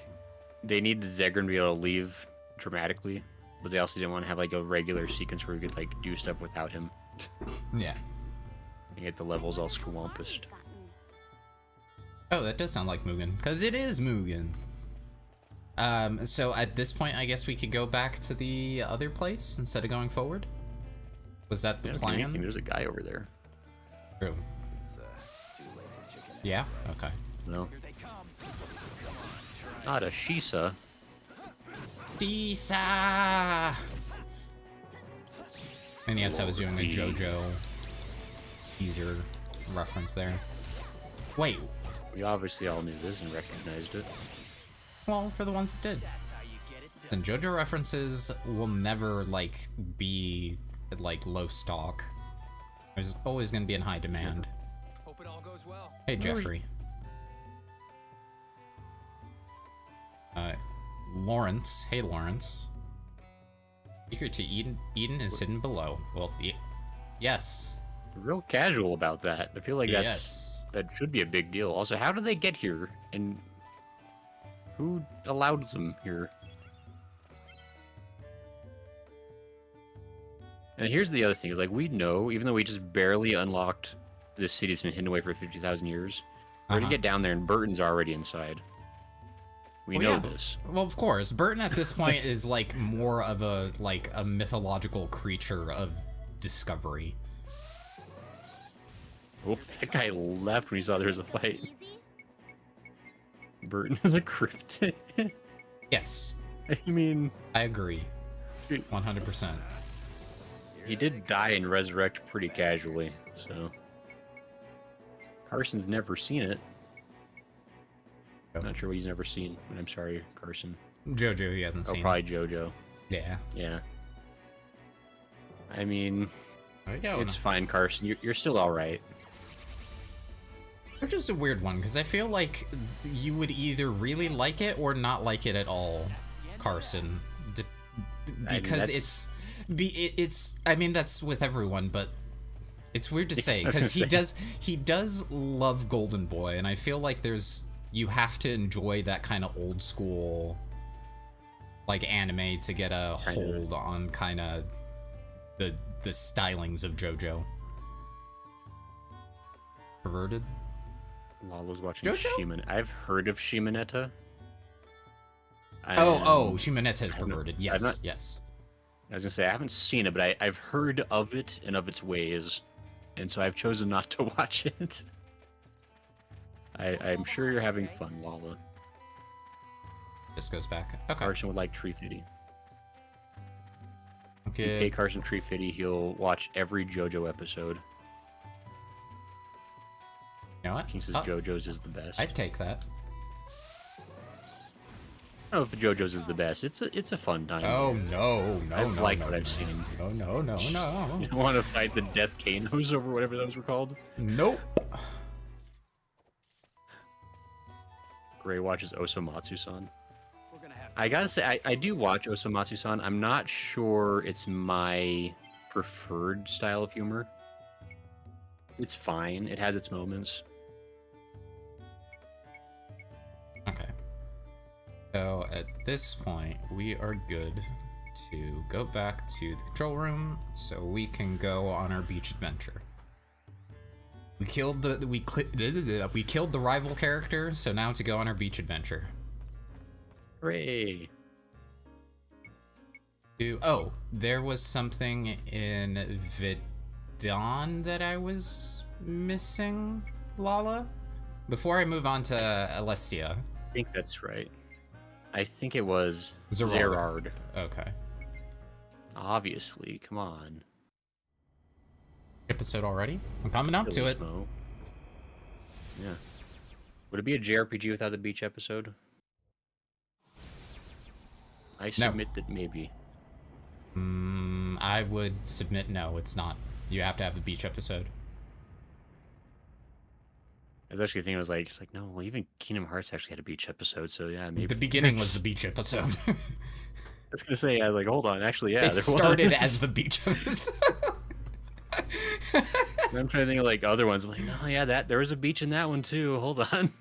they needed Zegram to be able to leave dramatically, but they also didn't want to have like a regular sequence where we could like do stuff without him. Yeah. And get the levels all squampused. Oh, that does sound like Mugen, because it is Mugen. So at this point, I guess we could go back to the other place instead of going forward? Was that the plan? There's a guy over there. True. It's too late to chicken. Yeah? Okay. No. Not a Shisa. Shisa! And yes, I was doing a JoJo teaser reference there. Wait. We obviously all knew this and recognized it. Well, for the ones that did. And JoJo references will never, like, be, like, low stock. There's always going to be in high demand. Hope it all goes well. Hey, Jeffrey. Lawrence. Hey, Lawrence. Secret to Eden is hidden below. Well, yes. Real casual about that. I feel like that should be a big deal. Also, how did they get here? And who allowed them here? And here's the other thing: is like we know, even though we just barely unlocked this city that's been hidden away for 50,000 years, we're gonna get down there and Burton's already inside. We know this. Well, of course. Burton at this point is like more of a mythological creature of discovery. Oh, that guy left when he saw there was a fight. Burton is a cryptid. Yes. I mean, I agree. 100%. He did die and resurrect pretty casually, so Carson's never seen it. I'm not sure what he's never seen, but I'm sorry, Carson. JoJo, he hasn't seen. Oh, probably JoJo. Yeah. Yeah. I mean, there you go. It's fine, Carson. You're still all right. Which is a weird one, because I feel like you would either really like it or not like it at all, Carson. Because it's I mean, that's with everyone, but it's weird to say, because he does love Golden Boy, and I feel like you have to enjoy that kind of old school, like, anime to get a hold on kind of the stylings of JoJo. Perverted? Lalo's watching JoJo? Shimonetta. I've heard of Shimonetta. Shimonetta is perverted. Yes. I was gonna say I haven't seen it, but I've heard of it and of its ways, and so I've chosen not to watch it. I'm sure you're having fun, Lala. This goes back. Okay. Carson would like Tree Fitty. Okay. You pay Carson Tree Fitty, he'll watch every JoJo episode. You know what? King says JoJo's is the best. I'd take that. I don't know if JoJo's is the best. It's a fun time. Oh no! I've liked what I've seen. No! You don't want to fight the Death Kanos over whatever those were called? Nope. Gray watches Osomatsu-san. I gotta say, I do watch Osomatsu-san. I'm not sure it's my preferred style of humor. It's fine. It has its moments. Okay. So at this point, we are good to go back to the control room so we can go on our beach adventure. We killed the rival character, so now to go on our beach adventure. Hooray! Oh, there was something in Vidon that I was missing, Lala? Before I move on to Alestia. I think that's right. I think it was Zerard. Okay. Obviously, come on. Episode already? I'm coming up to it. Yeah. Would it be a JRPG without the beach episode? I submit that maybe. I would submit no, it's not. You have to have a beach episode. I was actually thinking, it's like, no, well, even Kingdom Hearts actually had a beach episode, so yeah, maybe. The beginning was the beach episode. I was gonna say, I was like, hold on, actually, yeah, it started as the beach episode. I'm trying to think of like other ones. I'm like, no, yeah, there was a beach in that one too. Hold on.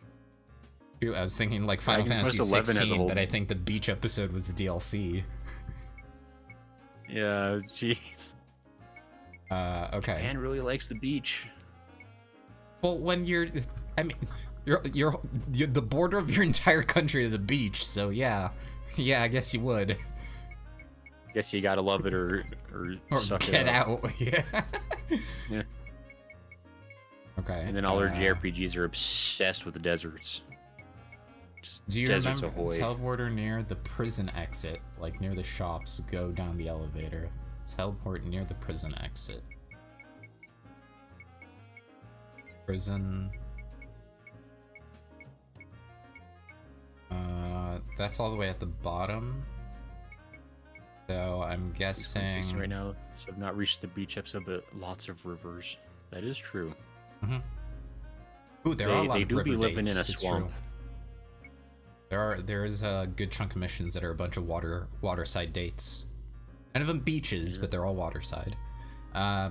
I was thinking like Final Fantasy 16, but I think the beach episode was the DLC. Yeah, jeez. Okay. Japan really likes the beach. Well, when you're the border of your entire country is a beach, so yeah, I guess you would. Guess you gotta love it or suck get it out. Yeah. Yeah. Okay. And then all their JRPGs are obsessed with the deserts. Just do you deserts remember ahoy. teleporter near the prison exit, like near the shops? Go down the elevator. Teleport near the prison exit. Prison. That's all the way at the bottom. So I'm guessing right now. So I've not reached the beach episode, but lots of rivers. That is true. Mm-hmm. Ooh, there are a lot they of do river be living dates. in a It's swamp. True. There is a good chunk of missions that are a bunch of waterside dates. None of them beaches, but they're all waterside. Yeah.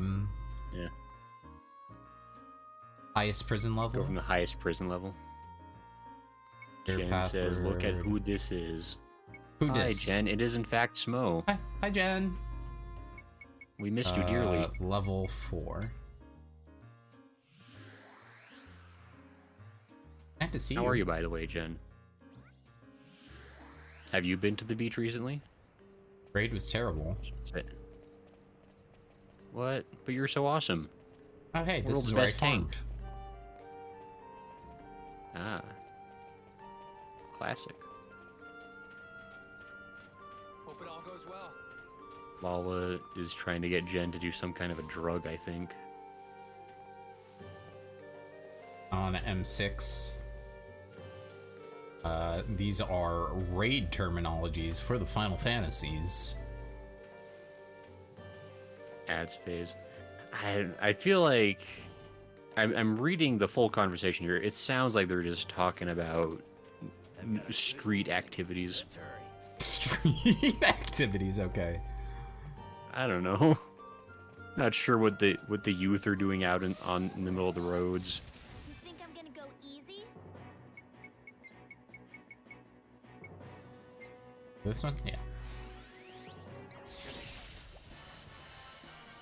Highest prison level. Go from the highest prison level. Jen says, "Look at who this is." Who Hi, dis? Jen. It is in fact Smo. Hi, Jen. We missed you dearly. Level 4. I have to see. How are you, by the way, Jen? Have you been to the beach recently? Raid was terrible. What? But you're so awesome. Oh, hey, this World's is where I best farmed. tank. Ah. Classic. Hope it all goes well. Lala is trying to get Jen to do some kind of a drug, I think. On M6. These are raid terminologies for the Final Fantasies. Ads phase. I feel like I'm reading the full conversation here. It sounds like they're just talking about street activities. Street activities, okay. I don't know. Not sure what the youth are doing out in the middle of the roads. You think I'm gonna go easy? This one? Yeah.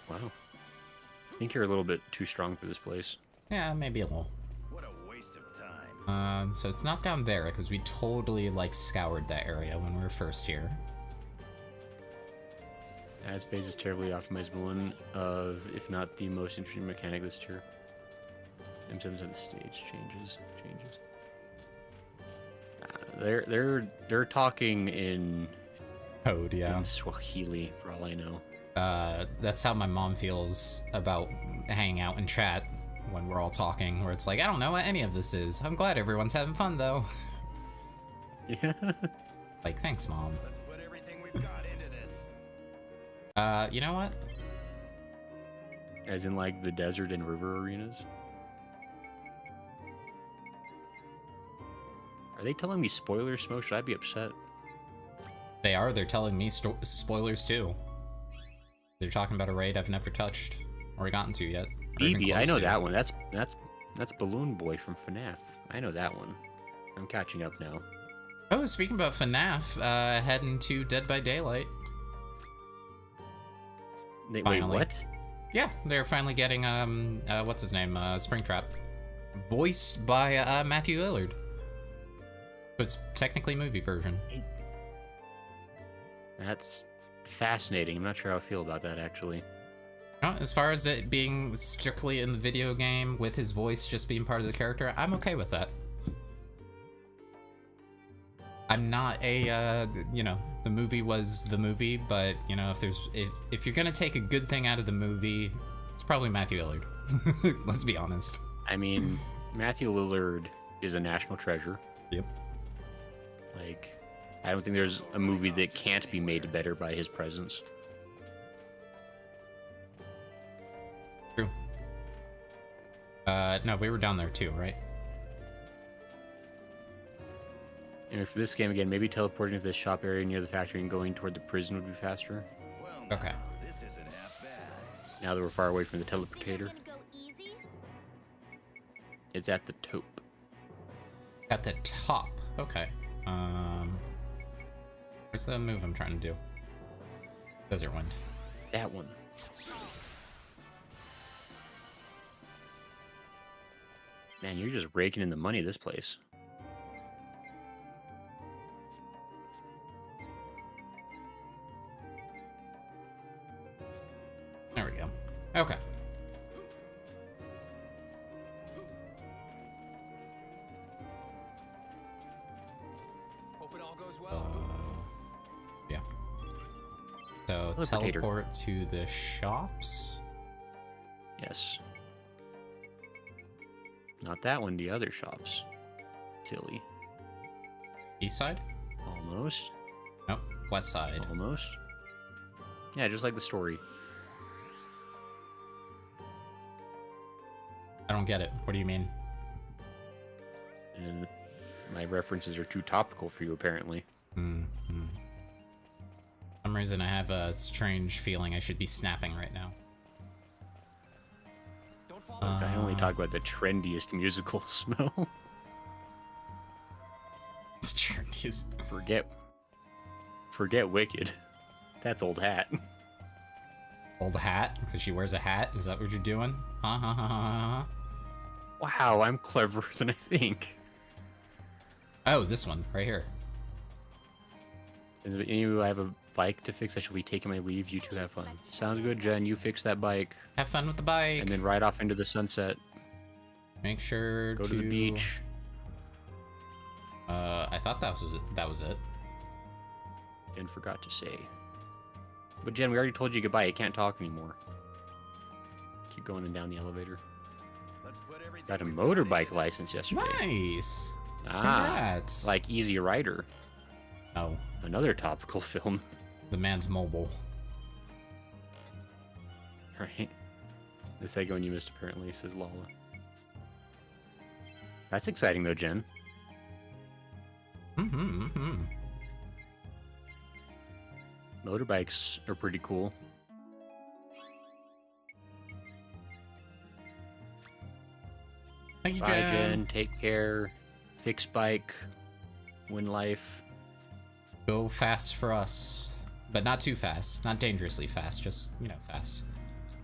Wow. I think you're a little bit too strong for this place. Yeah, maybe a little. What a waste of time. So it's not down there, because we totally, like, scoured that area when we were first here. Ad space is terribly optimized one of, if not the most interesting mechanic this tier. In terms of the stage changes. They're talking in Code, yeah. in Swahili for all I know. That's how my mom feels about hanging out in chat when we're all talking, where it's like, I don't know what any of this is. I'm glad everyone's having fun, though. Yeah. Like, thanks, Mom. Let's put everything we've got into this. You know what? As in, like, the desert and river arenas? Are they telling me spoilers, Smoke? Should I be upset? They are. They're telling me spoilers, too. They're talking about a raid I've never touched or gotten to yet. BB, I know that one. That's Balloon Boy from FNAF. I know that one. I'm catching up now. Oh, speaking about FNAF, heading to Dead by Daylight. Wait, Finally. what? Yeah, they're finally getting, what's his name? Springtrap. Voiced by, Matthew Lillard. But it's technically movie version. That's fascinating. I'm not sure how I feel about that, actually. As far as it being strictly in the video game with his voice just being part of the character, I'm okay with that. I'm not a, the movie was the movie, but, if you're gonna take a good thing out of the movie, it's probably Matthew Lillard. Let's be honest. I mean, Matthew Lillard is a national treasure. Yep. Like, I don't think there's a movie that can't be made better by his presence. True. No, we were down there too, right? And for this game again, maybe teleporting to the shop area near the factory and going toward the prison would be faster. Well, Okay. this isn't half bad. Now that we're far away from the Think I'm teleportator, gonna go easy? it's at the taupe. At the top. Okay. Where's the move I'm trying to do? Desert Wind. That one. Man, you're just raking in the money this place. There we go. Okay. Hope it all goes well. Yeah. So Teleportator. teleport to the shops. Yes. Not that one, the other shops. Silly. East side? Almost. Nope. West side. Almost. Yeah, just like the story. I don't get it. What do you mean? And my references are too topical for you, apparently. For some reason I have a strange feeling I should be snapping right now. Don't fall Look, I only talk about the trendiest musicals, no? Trendiest. Forget Wicked. That's old hat. Old hat? Because she wears a hat? Is that what you're doing? Ha ha ha ha. Wow, I'm cleverer than I think. Oh, this one, right here. Is there any of you I have a bike to fix? I shall be taking my leave. You two have fun. Sounds good, Jen. You fix that bike. Have fun with the bike. And then ride off into the sunset. Make sure Go to the beach. I thought that was it. Jen forgot to say. But Jen, we already told you goodbye. You can't talk anymore. Keep going and down the elevator. Let's put everything Got a we've got into motorbike this. license yesterday. Nice. Ah, Congrats. like Easy Rider. Oh, Another topical film. the man's mobile. Right. The second one you missed apparently, says Lala. That's exciting though, Jen. Motorbikes are pretty cool. Thank you, Bye, Jen. Jen. Take care. Fix bike. Win life. Go fast for us, but not too fast, not dangerously fast, just, you know, fast.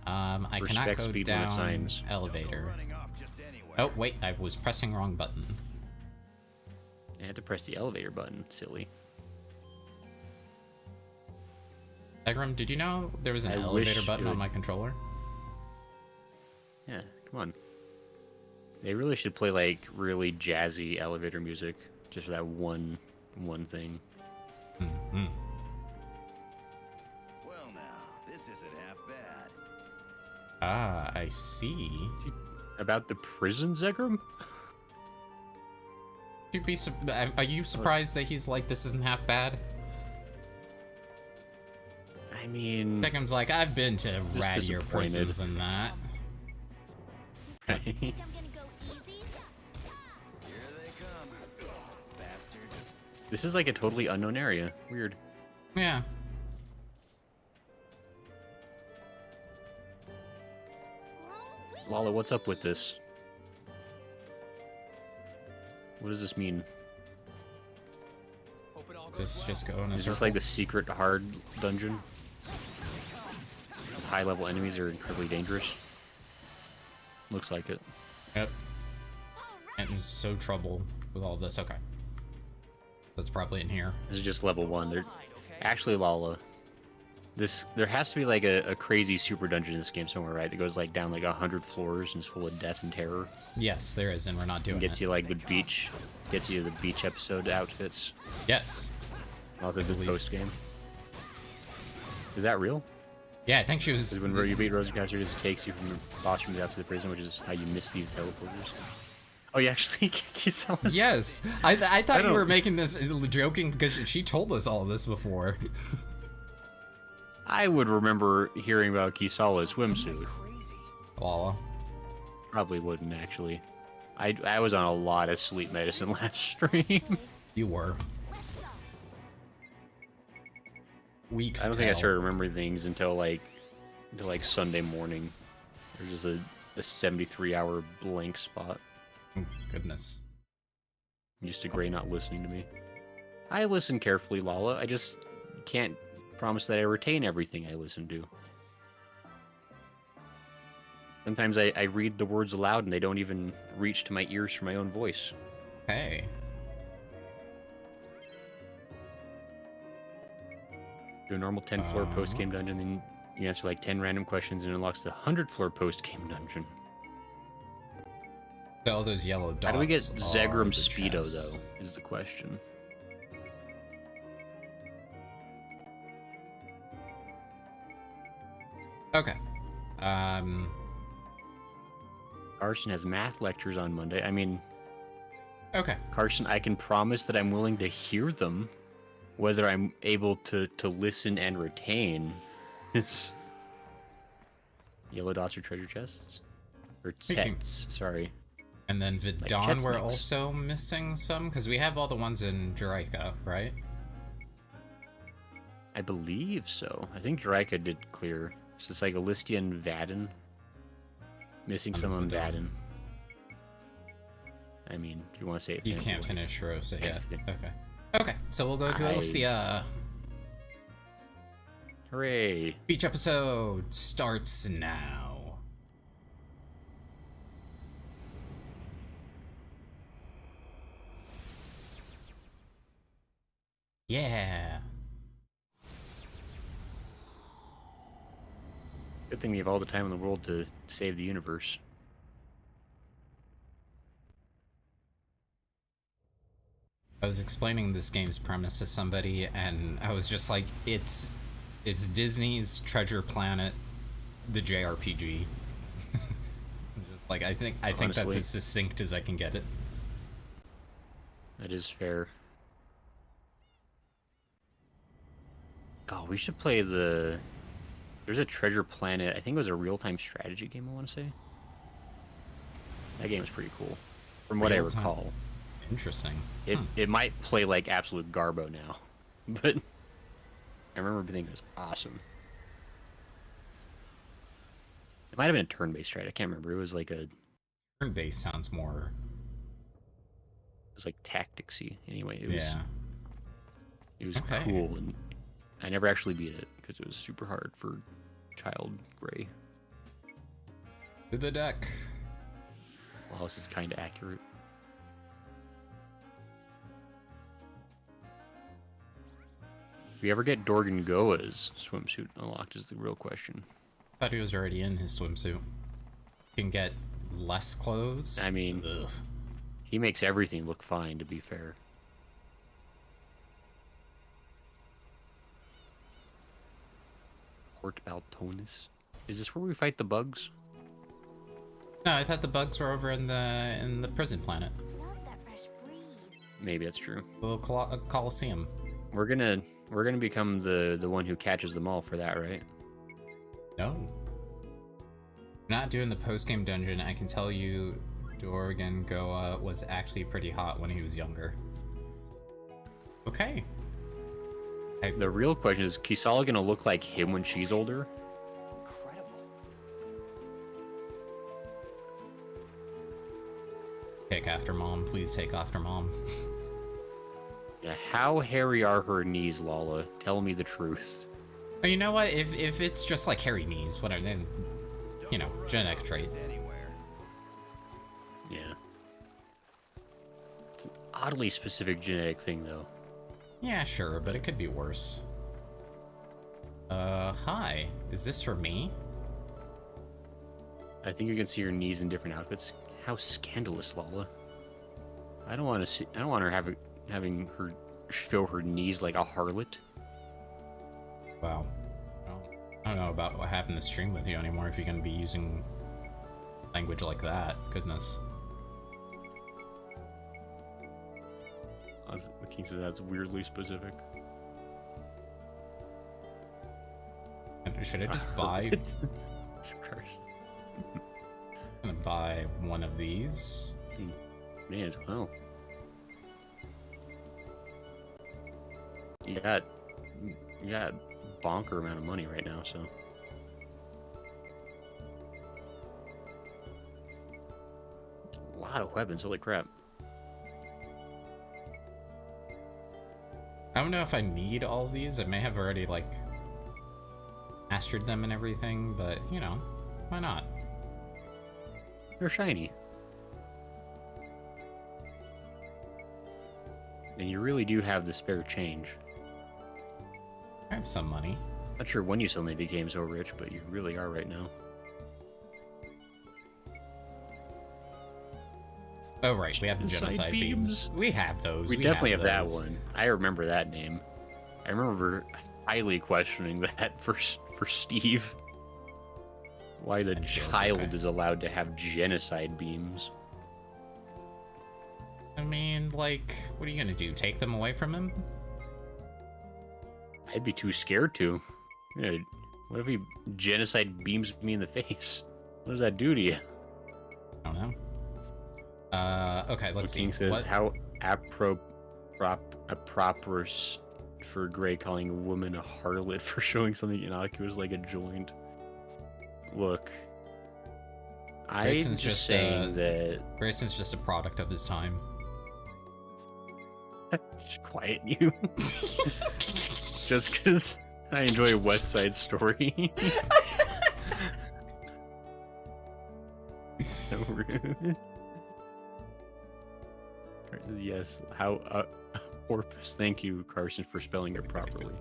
I cannot Respect go speed limit down signs. elevator. Oh wait, I was pressing wrong button. I had to press the elevator button. Silly. Egram, did you know there was an I elevator wish button it on would- my controller? Yeah, come on. They really should play like really jazzy elevator music just for that one thing. Well now, this isn't half bad. Ah, I see. About the prison, Zegram? Are you surprised that he's like, this isn't half bad? I mean... Zekram's like, I've been to Just rattier disappointed. prisons than that. Think I'm gonna go easy? Here they come, bastards. This is like a totally unknown area. Weird. Yeah. Lala, what's up with this? What does this mean? This just go in a Is circle. this like the secret hard dungeon? High level enemies are incredibly dangerous. Looks like it. Yep. And in so trouble with all this. Okay. That's probably in here. This is just level 1. They're actually, Lala. There has to be like a crazy super dungeon in this game somewhere, right? That goes like down like 100 floors and is full of death and terror. Yes, there is, and we're not doing And gets it. you like the beach, gets you the beach episode outfits. Yes. Also, I it's a believe. post game. Is that real? Yeah, I think she was. Because when you beat Rosecaster, it just takes you from the boss rooms out to the prison, which is how you miss these teleporters. Oh, you actually Kisalas? Yes, I thought you don't- were making this joking because she told us all this before. I would remember hearing about Kisala's swimsuit. Lala. Probably wouldn't, actually. I was on a lot of sleep medicine last stream. You were. We could I don't think I tell. started remembering things until like Sunday morning. There's just a 73-hour blank spot. Oh, goodness. Just a Gray not listening to me. I listen carefully, Lala. I just can't promise that I retain everything I listen to. Sometimes I read the words aloud and they don't even reach to my ears for my own voice. Hey. Do a normal 10-floor post-game dungeon, then you answer like 10 random questions and it unlocks the 100-floor post-game dungeon. So all those yellow dots. How do we get are Zegram the Speedo, chests. though, is the question. Okay. Carson has math lectures on Monday. I mean, Okay. Carson, I can promise that I'm willing to hear them. Whether I'm able to listen and retain is... Yellow dots are treasure chests? Or Speaking- tets, sorry. And then Vidon, Chet's we're mix. also missing some because we have all the ones in Juraika, right? I believe so. I think Draika did clear. So it's like Alistia and Vadin. Missing some on Vadin. I mean, if you want to say it You can't fancily. finish Rosa Can't yet. fin- Okay. Okay, so we'll go to I- Alistia. Hooray. Beach episode starts now. Yeah. Good thing we have all the time in the world to save the universe. I was explaining this game's premise to somebody, and I was just like, it's Disney's Treasure Planet, the JRPG. Just like I think that's Honestly. as succinct as I can get it. That is fair. God, we should play the... There's a Treasure Planet. I think it was a real-time strategy game, I want to say. That game is pretty cool. from what I Real time. recall. Interesting. It might play like absolute garbo now, but I remember thinking it was awesome. It might have been a turn-based strat. I can't remember. It was like a. Turn-based sounds more. It was like tacticsy. Anyway, it was. Yeah. It was Okay. cool, and I never actually beat it because it was super hard for Child Gray. To the deck. Wow, this is kind of accurate. If we ever get Dorgan Goa's swimsuit unlocked is the real question. Thought he was already in his swimsuit. Can get less clothes. I mean, Ugh. he makes everything look fine, to be fair. Port Baltonis. Is this where we fight the bugs? No, I thought the bugs were over in the prison planet. Love that fresh breeze. Maybe that's true. The little Coliseum. We're gonna become the one who catches them all for that, right? No. Not doing the post-game dungeon. I can tell you Dorgan Goa was actually pretty hot when he was younger. Okay. The real question is Kisala gonna look like him when she's older? Incredible. Take after mom. Please take after mom. Yeah, how hairy are her knees, Lala? Tell me the truth. But you know what? If it's just like hairy knees, whatever, then, you know, genetic trait. Yeah. It's an oddly specific genetic thing, though. Yeah, sure, but it could be worse. Hi. Is this for me? I think you can see her knees in different outfits. How scandalous, Lala. I don't want to see. I don't want her having her show her knees like a harlot. Wow. Well, I don't know about what happened to stream with you anymore if you're going to be using language like that. Goodness. The king says that's weirdly specific. Should I just buy? Jesus Christ. I'm gonna buy one of these. May as well. You got bonker amount of money right now, so. A lot of weapons, holy crap. I don't know if I need all of these. I may have already, like, mastered them and everything, but, you know, why not? They're shiny. And you really do have the spare change. I have some money. Not sure when you suddenly became so rich, but you really are right now. Oh, right, we have the genocide beams. We have those. We definitely have that those. one. I remember that name. I remember highly questioning that for Steve. Why the child is allowed to have genocide beams. I mean, like, what are you gonna do? Take them away from him? I'd be too scared to. Yeah, what if he genocide beams me in the face? What does that do to you? I don't know. Okay, let's see. King says, What? how appropriate for Gray calling a woman a harlot for showing something innocuous like a joint. Look, I'm Grayson's just saying that... Grayson's just a product of his time. Just quiet you. Just because I enjoy West Side Story. So rude. Carson says, yes, how... Porpoise, thank you, Carson, for spelling it properly.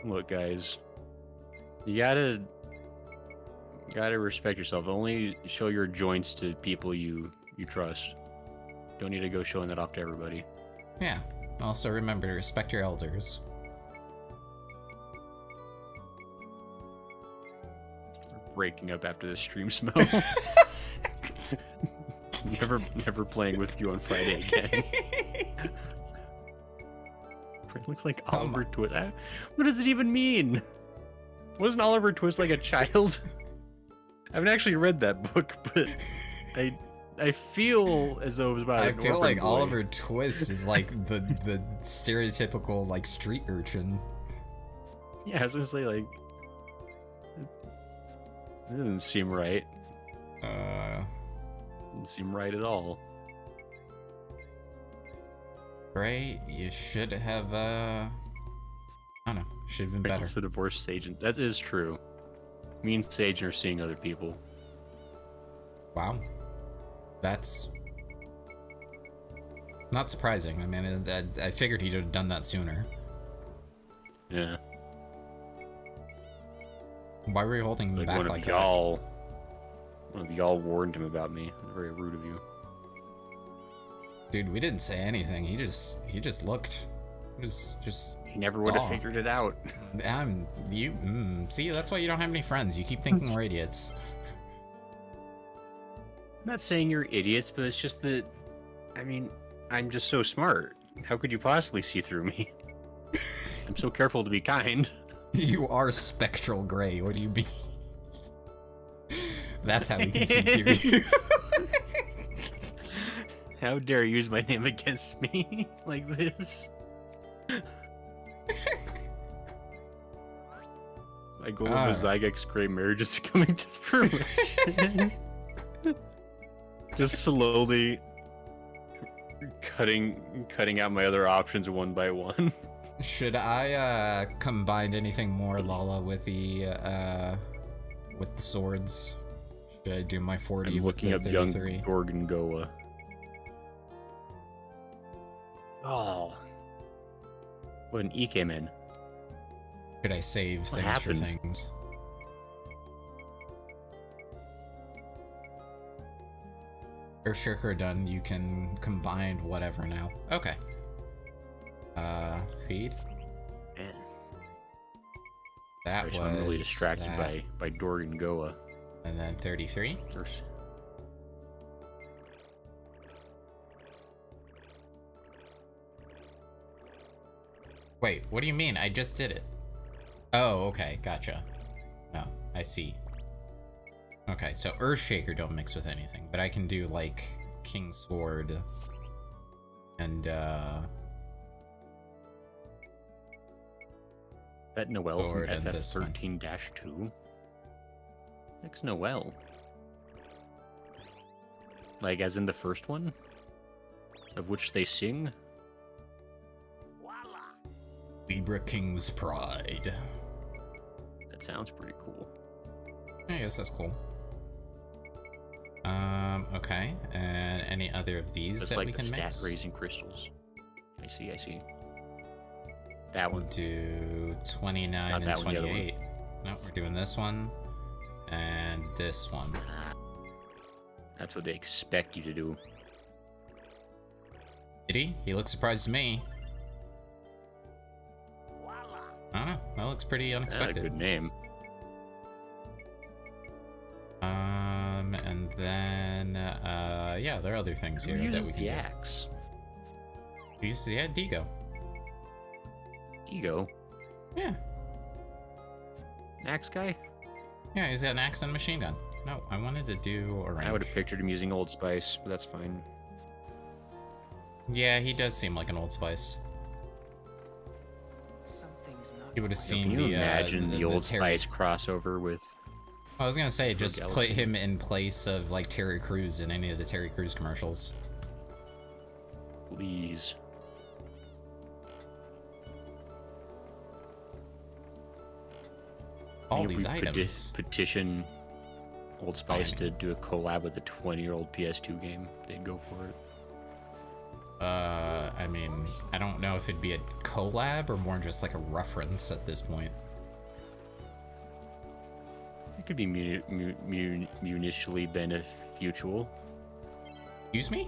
Look, guys, you gotta respect yourself. Only show your joints to people you trust. Don't need to go showing that off to everybody. Yeah. Also remember to respect your elders. Breaking up after the stream smoke. never playing with you on Friday again. It looks like Oliver Twist. What does it even mean? Wasn't Oliver Twist like a child? I haven't actually read that book, but I feel as though it was about. I an feel orphan like boy. Oliver Twist is like the stereotypical like street urchin. Yeah, I was gonna say like, it doesn't seem right. Doesn't seem right at all. Right? You should have I don't know. Should have been better. Also divorced Sage. That is true. Me and Sage are seeing other people. Wow. That's not surprising. I mean, I figured he'd have done that sooner. Yeah. Why were you holding him Like back one like of that? one of y'all warned him about me. Very rude of you. Dude, we didn't say anything. He just looked. He was just. He never would have saw. figured it out. See, that's why you don't have any friends. You keep thinking we're idiots. I'm not saying you're idiots, but it's just that, I mean, I'm just so smart. How could you possibly see through me? I'm so careful to be kind. You are spectral gray. What do you mean? That's how we can see through you. How dare you use my name against me like this? My goal of a Zygex Gray marriage is coming to fruition. Just slowly cutting out my other options one by one. Should I combine anything more, Lala, with the swords? Should I do my 40 I'm with looking the up young 33? Gorgongoa. Oh. What an Ikemen. Could I save What things happened? for things? Earthshaker done, you can combine whatever now. Okay. Feed. Man. That was I'm really distracted that. by Gorgongoa. And then 33. First. Wait, what do you mean? I just did it. Oh, okay, gotcha. No, I see. Okay, so Earthshaker don't mix with anything, but I can do like King Sword and That Noel from Sword and this one. FF13-2? Next Noel. Like as in the first one? Of which they sing? Libra King's Pride. That sounds pretty cool. I guess that's cool. Okay, and any other of these It's that like we the can stat mix? raising crystals. I see. That We'll one. do 29 Not and that one, the other one. 28. No, we're doing this one and this one. That's what they expect you to do. Did he? He looks surprised to me. I don't know. That looks pretty That's a unexpected. good name. And then, yeah, there are other things here Who that uses we can the do. axe? Who uses the Digo? Ego. Yeah. An axe guy? Yeah, he's got an axe and a machine gun. No, I wanted to do a range. I would have pictured him using Old Spice, but that's fine. Yeah, he does seem like an Old Spice. Something's not You would have Can seen you the imagine the Old Terry... Spice crossover with... I was gonna say, just Galaxy. put him in place of like Terry Crews in any of the Terry Crews commercials. Please. All If these we items. petition Old Spice Fine. to do a collab with a 20-year-old PS2 game, they'd go for it. I mean, I don't know if it'd be a collab or more just like a reference at this point. It could be mutually beneficial. Excuse me?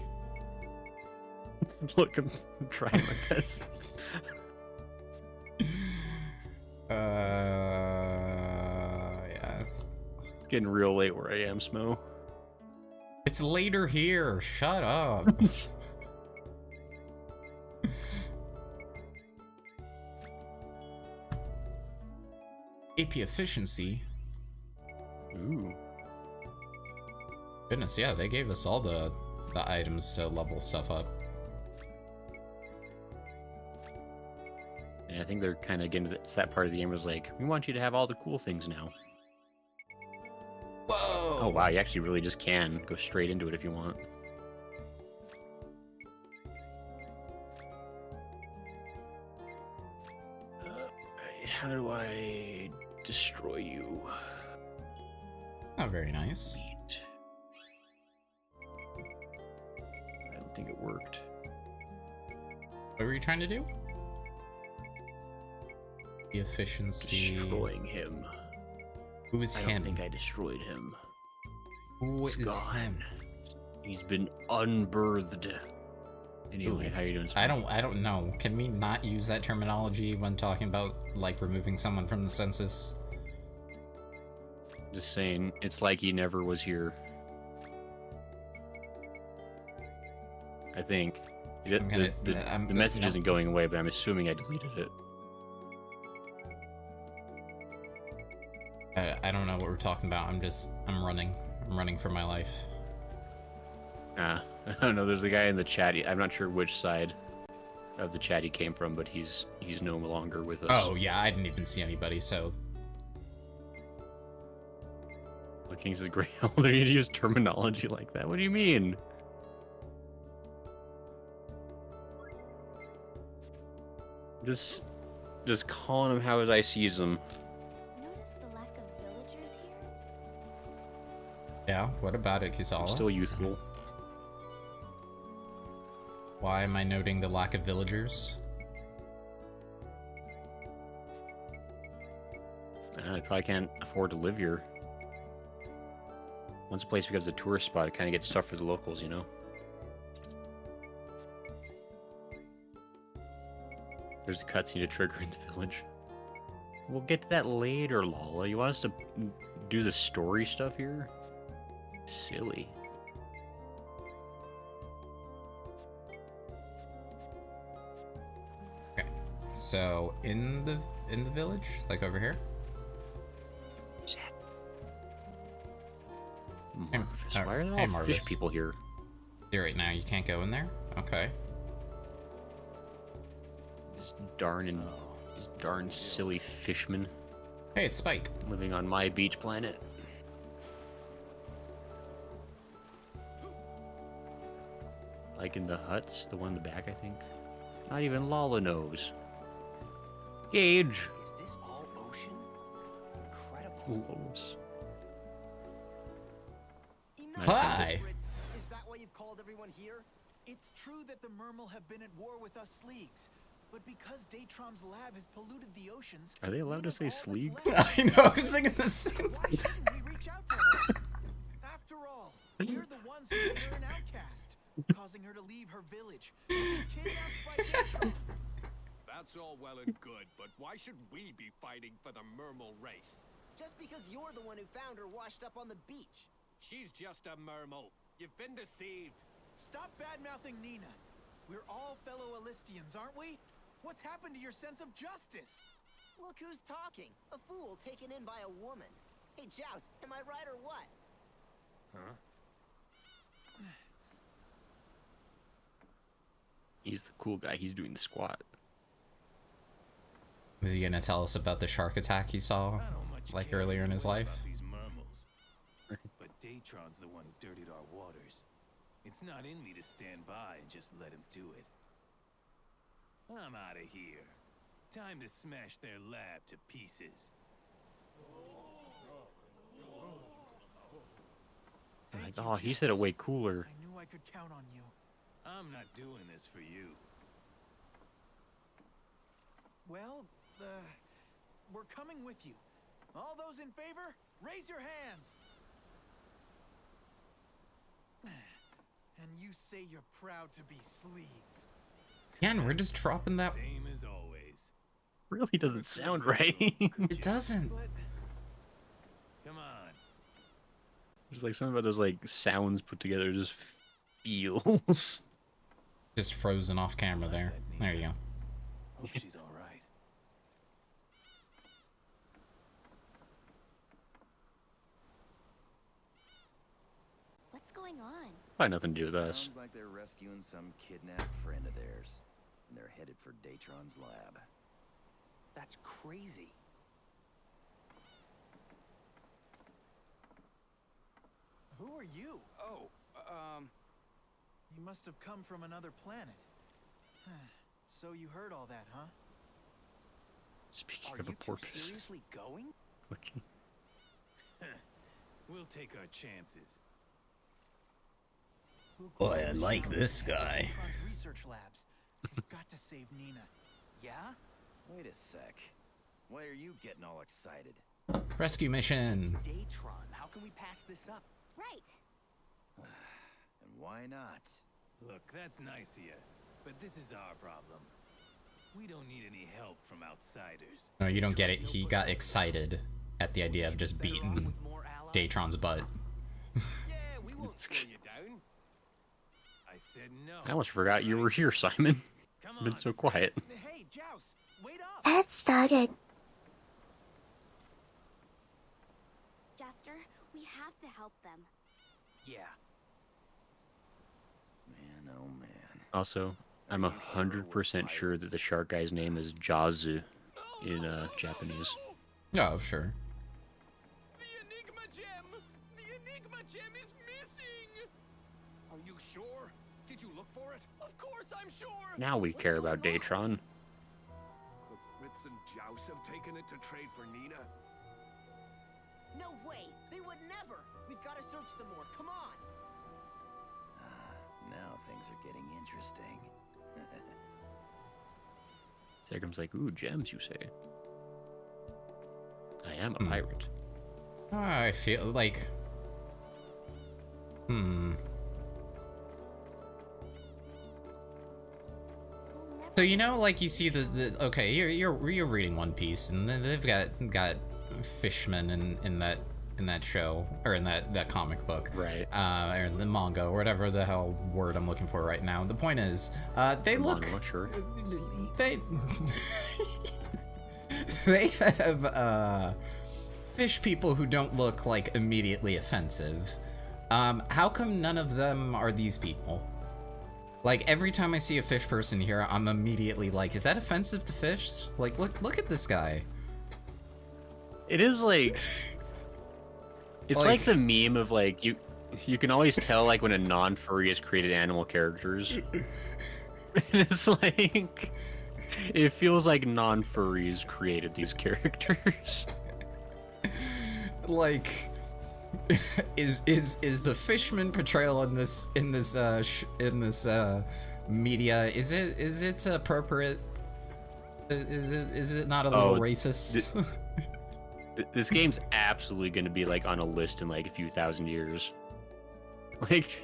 Look, I'm trying my best. Yeah. It's getting real late where I am, Smo. It's later here. Shut up. AP efficiency. Ooh. Goodness, yeah, they gave us all the items to level stuff up. And I think they're kind of getting to that part of the game was like, we want you to have all the cool things now. Whoa! Oh wow, you actually really just can go straight into it if you want. How do I destroy you? Oh, very nice. Neat. I don't think it worked. What were you trying to do? The efficiency. Destroying him. Who is I him? don't think I destroyed him. Who He's is gone. him? He's been unbirthed. Anyway, how you doing? I don't know. Can we not use that terminology when talking about like removing someone from the census? Just saying, it's like he never was here. I think. The message nope. isn't going away, but I'm assuming I deleted it. I don't know what we're talking about. I'm running. I'm running for my life. I don't know. There's a guy in the chat. I'm not sure which side of the chat he came from, but he's no longer with us. Oh yeah, I didn't even see anybody. So. Well, King says, "Great, how old are you to use terminology like that? What do you mean?" Just calling him how as I sees him. Notice the lack of villagers here? Yeah. What about it, Kisala? I'm still youthful. Why am I noting the lack of villagers? I probably can't afford to live here. Once a place becomes a tourist spot, it kind of gets tough for the locals, you know? There's a cutscene to trigger in the village. We'll get to that later, Lala. You want us to do the story stuff here? Silly. Okay. So in the village, like over here. Marvis. Why are there all fish people here? Right now, you can't go in there. Okay. These darn silly fishmen. Hey, it's Spike. Living on my beach planet. Like in the huts, the one in the back, I think. Not even Lala knows. Gage. Is this all ocean? Incredible. Lois. Hi. Is that why you've called everyone here? It's true that the Mermal have been at war with us Sleegs, but because Datrom's lab has polluted the oceans... Are they allowed to say Sleeg? I know, I was thinking this. Why shouldn't we reach out to her? After all, we're the ones who made her an outcast, causing her to leave her village, kidnapped by Datrom. That's all well and good, but why should we be fighting for the Mermal race? Just because you're the one who found her washed up on the beach. She's just a Mermal. You've been deceived. Stop bad-mouthing Nina. We're all fellow Alistians, aren't we? What's happened to your sense of justice? Look who's talking. A fool taken in by a woman. Hey, Joust, am I right or what? Huh? He's the cool guy. He's doing the squat. Is he gonna tell us about the shark attack he saw, like earlier in his life? But Datron's the one who dirtied our waters. It's not in me to stand by and just let him do it. I'm out of here. Time to smash their lab to pieces. Like, oh, he said it way cooler. I knew I could count on you. I'm not doing this for you. Well, we're coming with you. All those in favor, raise your hands. And you say you're proud to be Sleegs. Again, we're just dropping that. Same as always. Really doesn't sound right. It doesn't. Come on. There's like something about those like sounds put together just feels. Just frozen off camera there. There you go. Hope she's all right. What's going on? Probably nothing to do with us. Sounds like they're rescuing some kidnapped friend of theirs, and they're headed for Datron's lab. That's crazy. Who are you? Oh, You must have come from another planet. So you heard all that, huh? Speaking are of a you two porpoise. seriously going? Okay. We'll take our chances. We'll Boy, close I the like show this at guy. Datron's research labs. We've got to save Nina. Yeah? Wait a sec. Why are you getting all excited? Rescue mission. Datron, how can we pass this up? Right. And why not? Look, that's nice of you, but this is our problem. We don't need any help from outsiders. No, you don't get it. He got excited at the idea of just beating Datron's butt. Yeah, we won't slow you down. I said no. I almost forgot you were here, Simon. You've been so quiet. Hey, Joust, wait up! Let's started. Jester, we have to help them. Yeah. Man, oh man. Also, I'm 100% sure that the shark guy's name is Jazu in Japanese. Oh, sure. The Enigma Gem! The Enigma Gem is missing! Are you sure? Did you look for it? Of course I'm sure! Now we care about Datron. Could Fritz and Joust have taken it to trade for Nina? No way! They would never! We've got to search some more. Come on! Now things are getting interesting. Segram's like, ooh, gems, you say? I am a pirate. I feel like... So you know, like you see the okay, you're reading One Piece, and then they've got fishmen in that show, or in that comic book, right? Or the manga, or whatever the hell word I'm looking for right now. The point is, they look, sure. they they have fish people who don't look like immediately offensive. How come none of them are these people? Like, every time I see a fish person here, I'm immediately like, is that offensive to fish? Like, look at this guy. It is like... It's like the meme of, like, you can always tell, like, when a non-furry has created animal characters. And it's like... It feels like non-furries created these characters. Like... is the fishman portrayal in this media, is it appropriate? Is it not a little racist? This game's absolutely going to be like on a list in like a few thousand years, like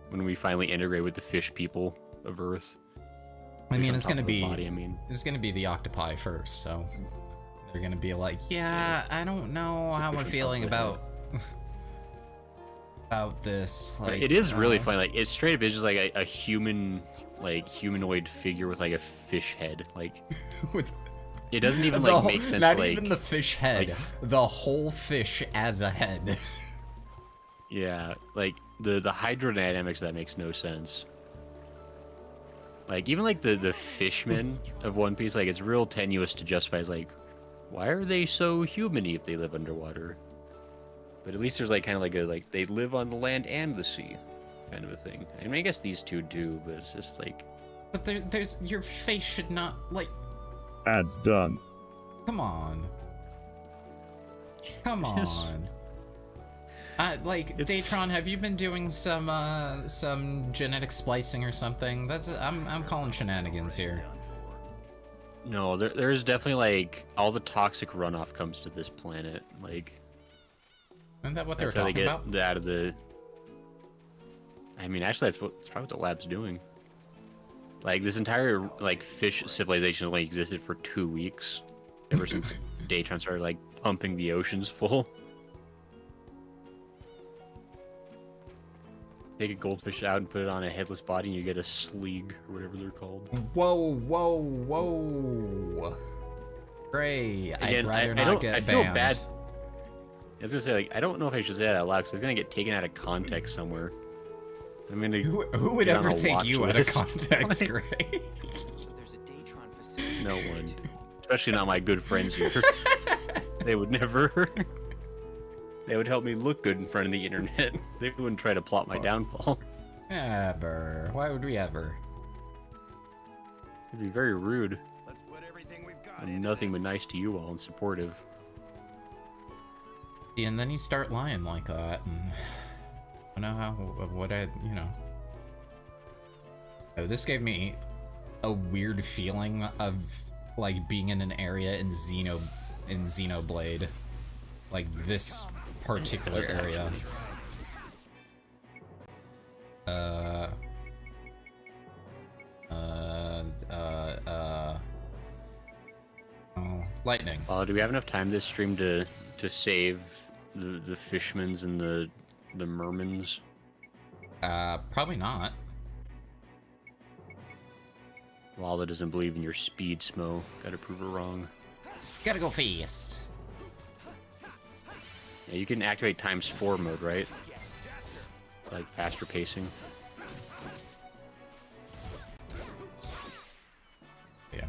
when we finally integrate with the fish people of Earth. I mean, it's going to be it's going to be the octopi first, so they're going to be like, yeah, I don't know how we're feeling about this. Like, it is really funny. Like, it's straight up, it's just like a human, like humanoid figure with like a fish head. Like, it doesn't even like make sense. Not like, even the fish head, like, the whole fish as a head. Yeah, like the hydrodynamics of that makes no sense. Like, even like the fishmen of One Piece, like, it's real tenuous to justify as like, why are they so human-y if they live underwater? But at least there's like kind of like they live on the land and the sea, kind of a thing. I mean, I guess these two do, but it's just like. But there's your face should not like. Ads done. Come on. Come on. Like, Datron, have you been doing some genetic splicing or something? I'm calling shenanigans here. No, there's definitely like all the toxic runoff comes to this planet, like. Isn't that what they were talking about? Out of the. I mean, actually, that's probably what the lab's doing. Like, this entire like fish civilization only existed for 2 weeks, ever since Datron started like pumping the oceans full. Take a goldfish out and put it on a headless body, and you get a sleeg or whatever they're called. Whoa! Ray, Again, I'd rather not get I feel banned. bad. I was gonna say, like, I don't know if I should say that out loud, because it's gonna get taken out of context somewhere. I mean, Who would ever take you out of context, Gray? No one. Especially not my good friends here. They would never. They would help me look good in front of the internet. They wouldn't try to plot my downfall. Ever. Why would we ever? It'd be very rude. I'm nothing but nice to you all and supportive. Yeah, and then you start lying like that, and I don't know how, what I, you know. Oh, this gave me a weird feeling of like being in an area in Xenoblade, like this particular area. Oh, lightning. Do we have enough time this stream to save the fishmans and the mermans? Probably not. Lala doesn't believe in your speed, Smo. Gotta prove her wrong. Gotta go fast. Yeah, you can activate ×4 mode, right? Like faster pacing. Yeah.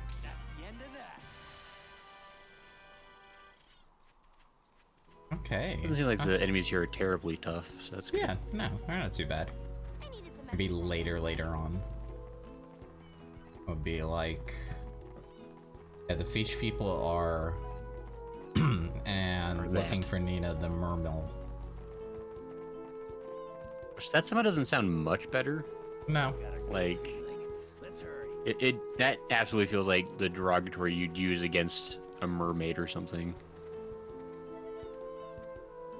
Okay. Doesn't seem like the enemies here are terribly tough, so that's good. Yeah, no, they're not too bad. Maybe later on. Would be like, yeah, the fish people are and looking for Nina the mermill. That somehow doesn't sound much better. No. Like, that absolutely feels like the derogatory you'd use against a mermaid or something.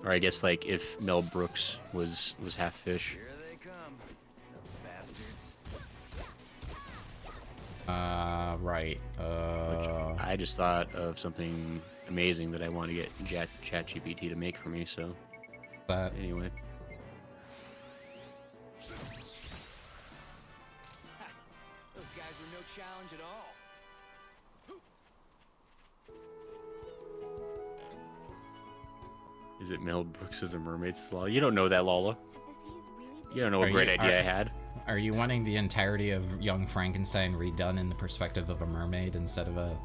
Or I guess like if Mel Brooks was half fish. Right. Which I just thought of something amazing that I want to get ChatGPT to make for me, so. But anyway. Those guys were no challenge at all. Is it Mel Brooks as a mermaid slaw? You don't know that, Lala. You don't know what great idea I had. Are you wanting the entirety of Young Frankenstein redone in the perspective of a mermaid instead of a...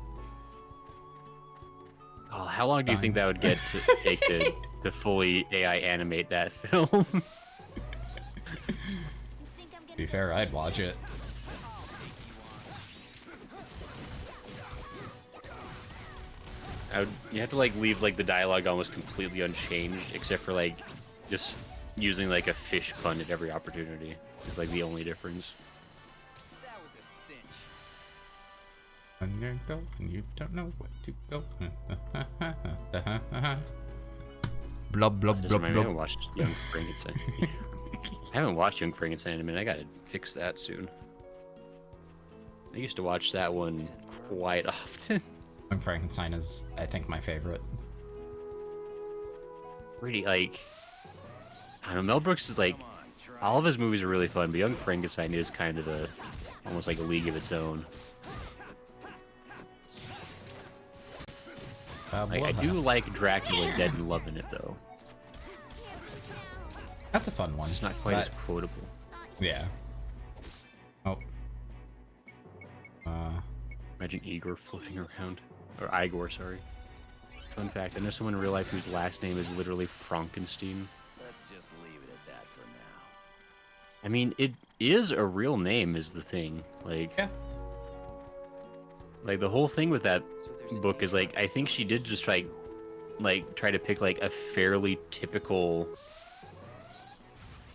Oh, how long do you think that would take to fully AI animate that film? To be fair, I'd watch it. You have to like leave like the dialogue almost completely unchanged, except for like just using like a fish pun at every opportunity. It's like the only difference. That was a cinch. When you go and you don't know what to go. Blub blub blub I haven't blub. watched Young Frankenstein. I haven't watched Young Frankenstein in a minute. I gotta fix that soon. I used to watch that one quite often. Young Frankenstein is, I think, my favorite. Really, like, I don't know, Mel Brooks is like, all of his movies are really fun, but Young Frankenstein is kind of almost like a league of its own. Like, I do like Dracula Dead and Loving It, though. That's a fun one. It's not quite as quotable. Yeah. Oh. Imagine Igor floating around. Or Igor, sorry. Fun fact, I know someone in real life whose last name is literally Frankenstein. Let's just leave it at that for now. I mean, it is a real name is the thing. Like, yeah. Like, the whole thing with that book is, like, I think she did just try to pick, like, a fairly typical...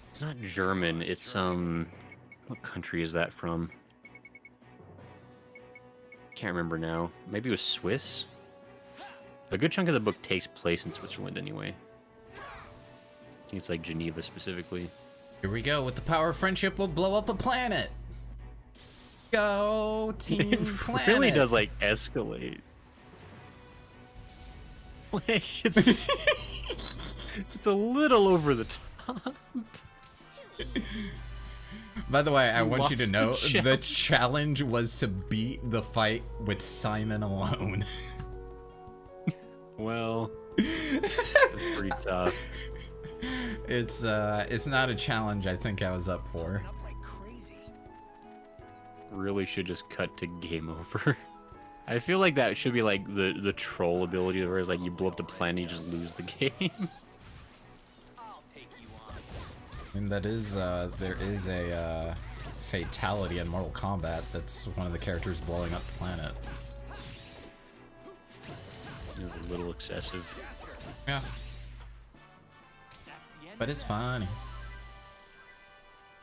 It's not German, it's, what country is that from? Can't remember now. Maybe it was Swiss? A good chunk of the book takes place in Switzerland anyway. I think it's like Geneva specifically. Here we go. With the power of friendship, we'll blow up a planet. Go, Team It Planet. really does like escalate. Like, it's it's a little over the top. By the way, I want you lost to know the the challenge was to beat the fight with Simon alone. Well, it's pretty tough. It's not a challenge I think I was up for. Really should just cut to game over. I feel like that should be like the troll ability, where it's like you blow up the planet, you just lose the game. I mean, that is, there is a, fatality in Mortal Kombat that's one of the characters blowing up the planet. It's a little excessive. Yeah. But it's funny.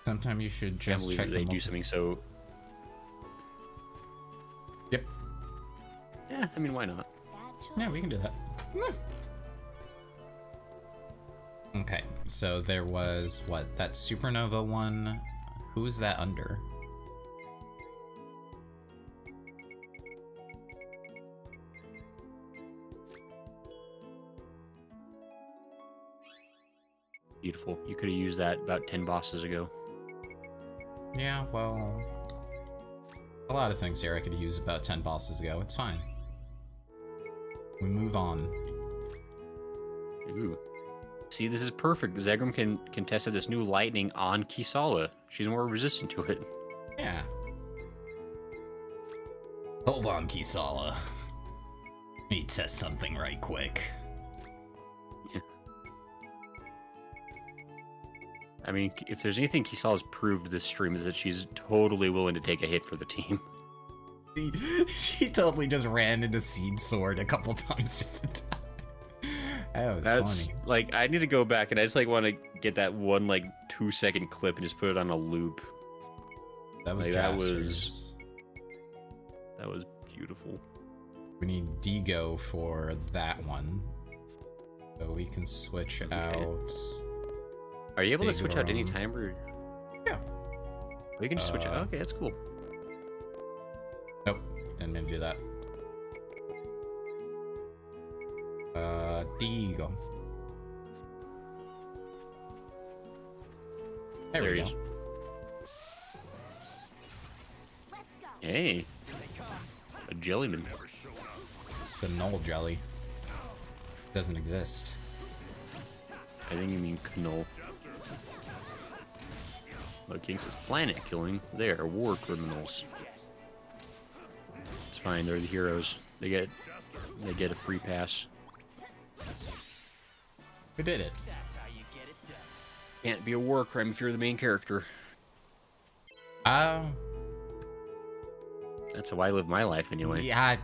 Sometimes you should Can't just believe check that they do something so... Yep. Yeah, I mean, why not? Yeah, we can do that. Okay, so there was, what, that Supernova one? Who is that under? Beautiful. You could have used that about 10 bosses ago. Yeah, well... a lot of things here I could use about 10 bosses ago. It's fine. We move on. Ooh. See, this is perfect. Zegram can test out this new lightning on Kisala. She's more resistant to it. Yeah. Hold on, Kisala. Let me test something right quick. I mean, if there's anything Kisala's proved this stream is that she's totally willing to take a hit for the team. She totally just ran into Seed Sword a couple times just to die. That's funny. Like, I need to go back and I just like want to get that one like 2-second clip and just put it on a loop. That was like, Jaspers. that was beautiful. We need Digo for that one. So we can switch out. Are you able to switch out any Digron. time or? Yeah. We can just switch it. Okay, that's cool. Nope, didn't mean to do that. Digo. There we he go. is. Hey, a jellyman. The null jelly doesn't exist. I think you mean Knoll. Look, King says planet killing. They are war criminals. It's fine. They're the heroes. They get a free pass. Who did it? Can't be a war crime if you're the main character. That's how I live my life anyway. Yeah,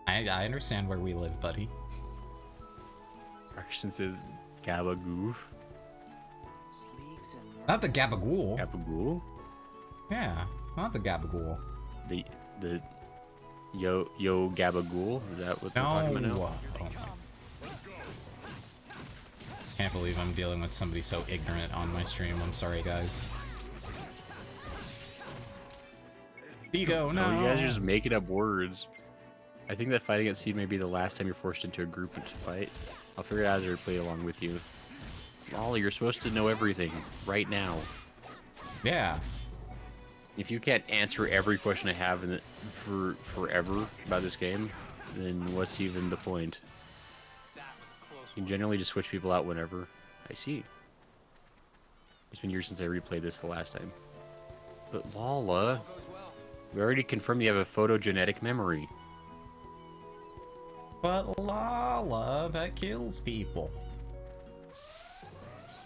I understand where we live, buddy. Carson says Gabagoof. Not the Gabagool. Gabagool? Yeah, not the Gabagool. The Yo Gabagool? Is that what they're talking about now? Oh, can't believe I'm dealing with somebody so ignorant on my stream. I'm sorry, guys. Digo, no. You guys are just making up words. I think that fighting at Seed may be the last time you're forced into a group to fight. I'll figure it out as I play along with you. Lolly, you're supposed to know everything right now. Yeah. If you can't answer every question I have for forever about this game, then what's even the point? You can generally just switch people out whenever. I see. It's been years since I replayed this the last time. But Lala, we already confirmed you have a photogenetic memory. But Lala, that kills people.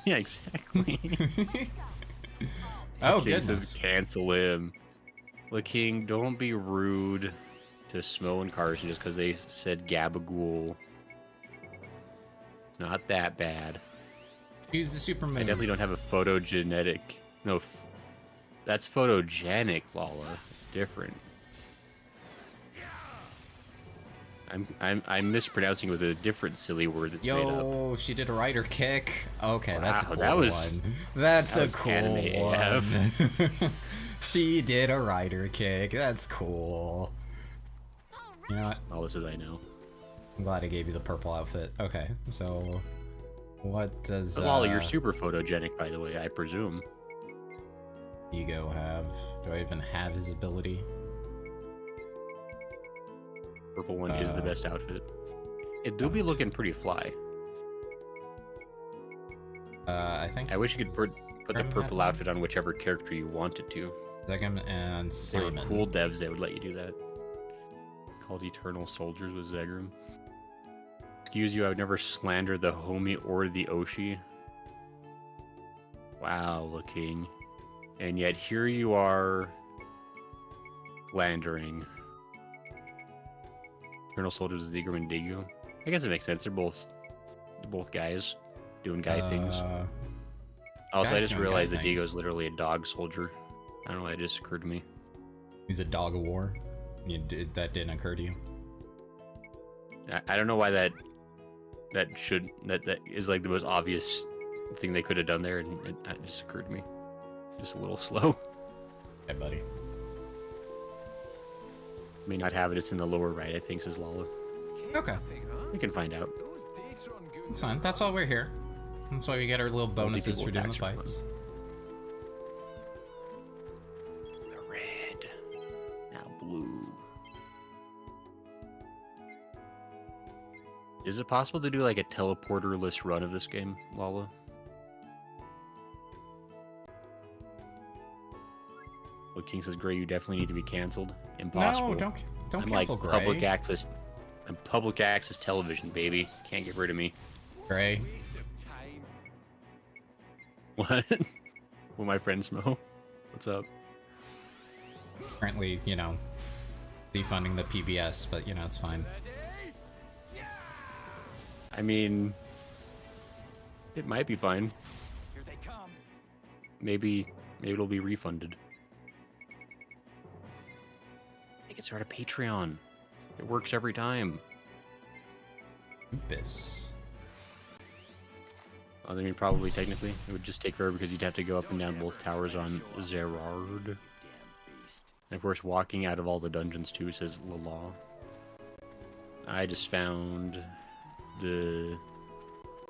Yeah, exactly. Oh, King goodness. says cancel him. Look, King, don't be rude to Smo and Carson just because they said Gabagool. It's not that bad. Use the super move. I definitely don't have a photogenetic. No, that's photogenic, Lala. It's different. I'm mispronouncing with a different silly word that's made up. Yo, she did a rider kick. Okay, that's a Wow, cool that was- one. That's that a was cool anime one. AF. She did a rider kick. That's cool. You know what? All this is I know. I'm glad I gave you the purple outfit. Okay, so what does But Lala, you're super photogenic, by the way, I presume. Ego have? Do I even have his ability? Purple one is the best outfit. It do be looking pretty fly. I think. I wish you could put the purple outfit on whichever character you wanted to. Zegum and They were Simon. cool devs that would let you do that. Called Eternal Soldiers with Zegrum. Excuse you, I would never slander the homie or the Oshi. Wow, looking. And yet here you are slandering Eternal Soldiers with Zegrum and Digo. I guess it makes sense. They're both guys doing guy things. Also, I guys just doing realized guy that things. Digo's literally a dog soldier. I don't know, it just occurred to me. He's a dog of war. That didn't occur to you. I don't know why that is like the most obvious thing they could have done there, and it just occurred to me. Just a little slow. Hey, buddy. May not have it. It's in the lower right, I think, says Lala. Okay. We can find out. It's fine. That's all we're here. That's why we get our little bonuses people for doing the attacks are fun. fights. The red. Now blue. Is it possible to do like a teleporterless run of this game, Lala? Well, King says, Gray, you definitely need to be canceled. Impossible. No, don't I'm cancel like Gray. public access. I'm public access television, baby. Can't get rid of me. Gray. What? Will my friend Smo? What's up? Currently, defunding the PBS, but it's fine. I mean, it might be fine. Here they come. Maybe it'll be refunded. They can start a Patreon. It works every time. This. I mean, probably technically it would just take forever because you'd have to go up and down both towers on Zerard. And of course, walking out of all the dungeons too, says Lala. I just found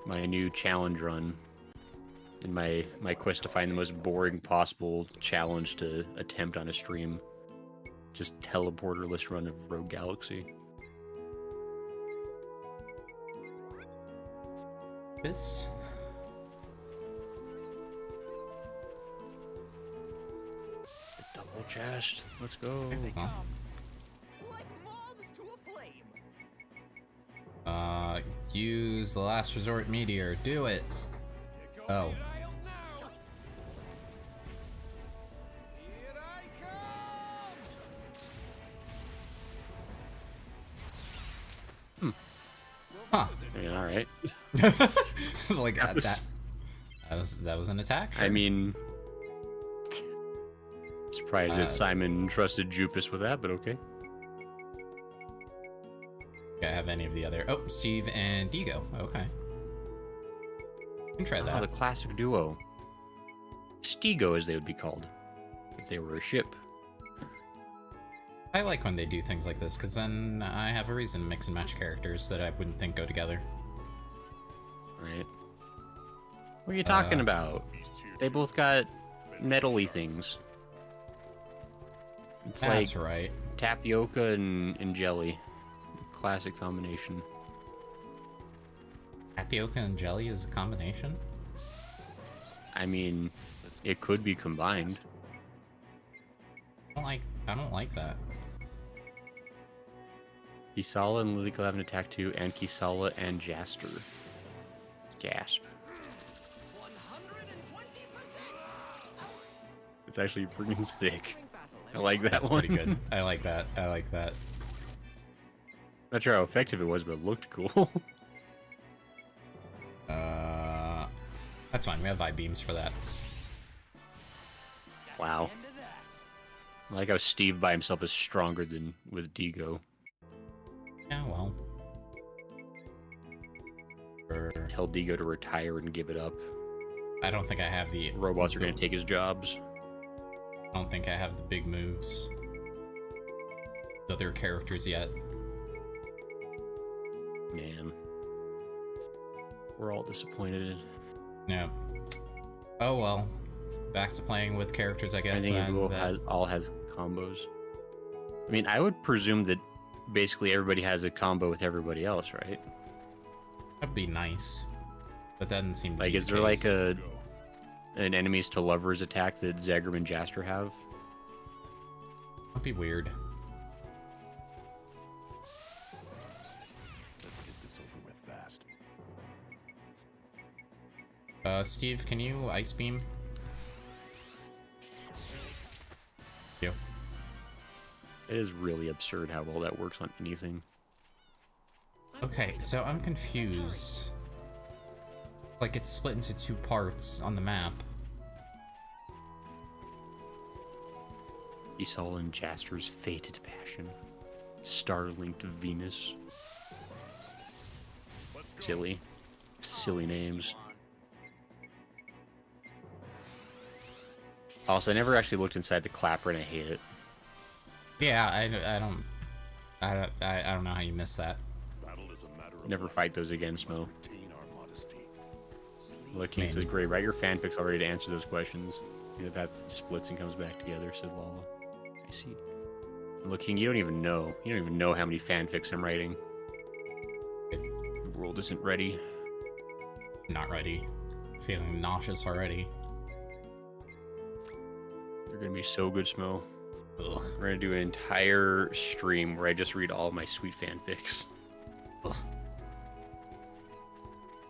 my new challenge run in my quest to find the most boring possible challenge to attempt on a stream. Just teleporterless run of Rogue Galaxy. This. Double chest. Let's go. Huh? Like moths to a flame. Use the last resort meteor. Do it. Oh. Huh. Yeah, all right. I was like, That was- that was an attack. I sure. mean, surprised that Simon trusted Jupus with that, but okay. I have any of the other. Oh, Steve and Digo. Okay. You can try Oh, that. the classic duo. Stego, as they would be called, if they were a ship. I like when they do things like this, because then I have a reason to mix and match characters that I wouldn't think go together. Right. What are you talking about? They both got metal-y things. It's That's like right. tapioca and jelly. The classic combination. Tapioca and jelly is a combination? I mean, it could be combined. I don't like that. Kisala and Lily could have an attack too, and Kisala and Jaster. Gasp. It's actually freaking sick. I like that That's one. pretty good. I like that. I like that. Not sure how effective it was, but it looked cool. That's fine. We have vibe beams for that. Wow. I like how Steve by himself is stronger than with Digo. Yeah, well. Tell Digo to retire and give it up. I don't think I have the robots are going to take his jobs. I don't think I have the big moves. The other characters yet. Man. We're all disappointed. Yeah. Oh well. Back to playing with characters, I guess. I think then Google that- all has combos. I mean, I would presume that basically everybody has a combo with everybody else, right? That'd be nice. That doesn't seem to Like, be is the there like case. an enemies to lovers attack that Zagram and Jaster have? That'd be weird. Let's get this over with fast. Steve, can you ice beam? Thank you. It is really absurd how well that works on anything. Okay, so I'm confused. Like it's split into 2 parts on the map. Esol and Jaster's fated passion. Star-linked Venus. Silly. Silly names. Also, I never actually looked inside the clapper and I hate it. Yeah, I don't know how you missed that. Never fight those again, Smo. Look, King says, great, write your fanfics already to answer those questions. You know, that splits and comes back together, says Lala. I see. Look, King, you don't even know. You don't even know how many fanfics I'm writing. The world isn't ready. Not ready. Feeling nauseous already. They're gonna be so good, Smo. Ugh. We're gonna do an entire stream where I just read all of my sweet fanfics. Ugh.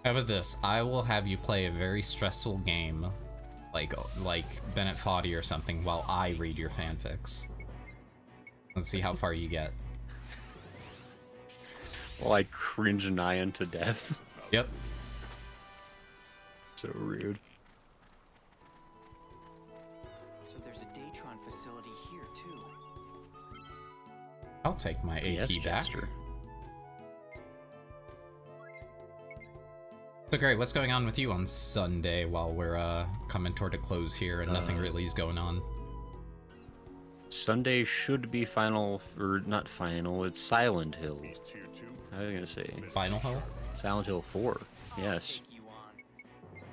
How about this? I will have you play a very stressful game, like Bennett Foddy or something, while I read your fanfics. Let's see how far you get. Well, I cringe Nyan to death. Yep. So rude. So there's a Datron facility here too. I'll take my AP Yes, back. Jaster. So great, what's going on with you on Sunday while we're coming toward a close here and nothing really is going on? Sunday should be final, or not final, it's Silent Hill. How was I gonna say? Final Hill? Silent Hill 4, yes.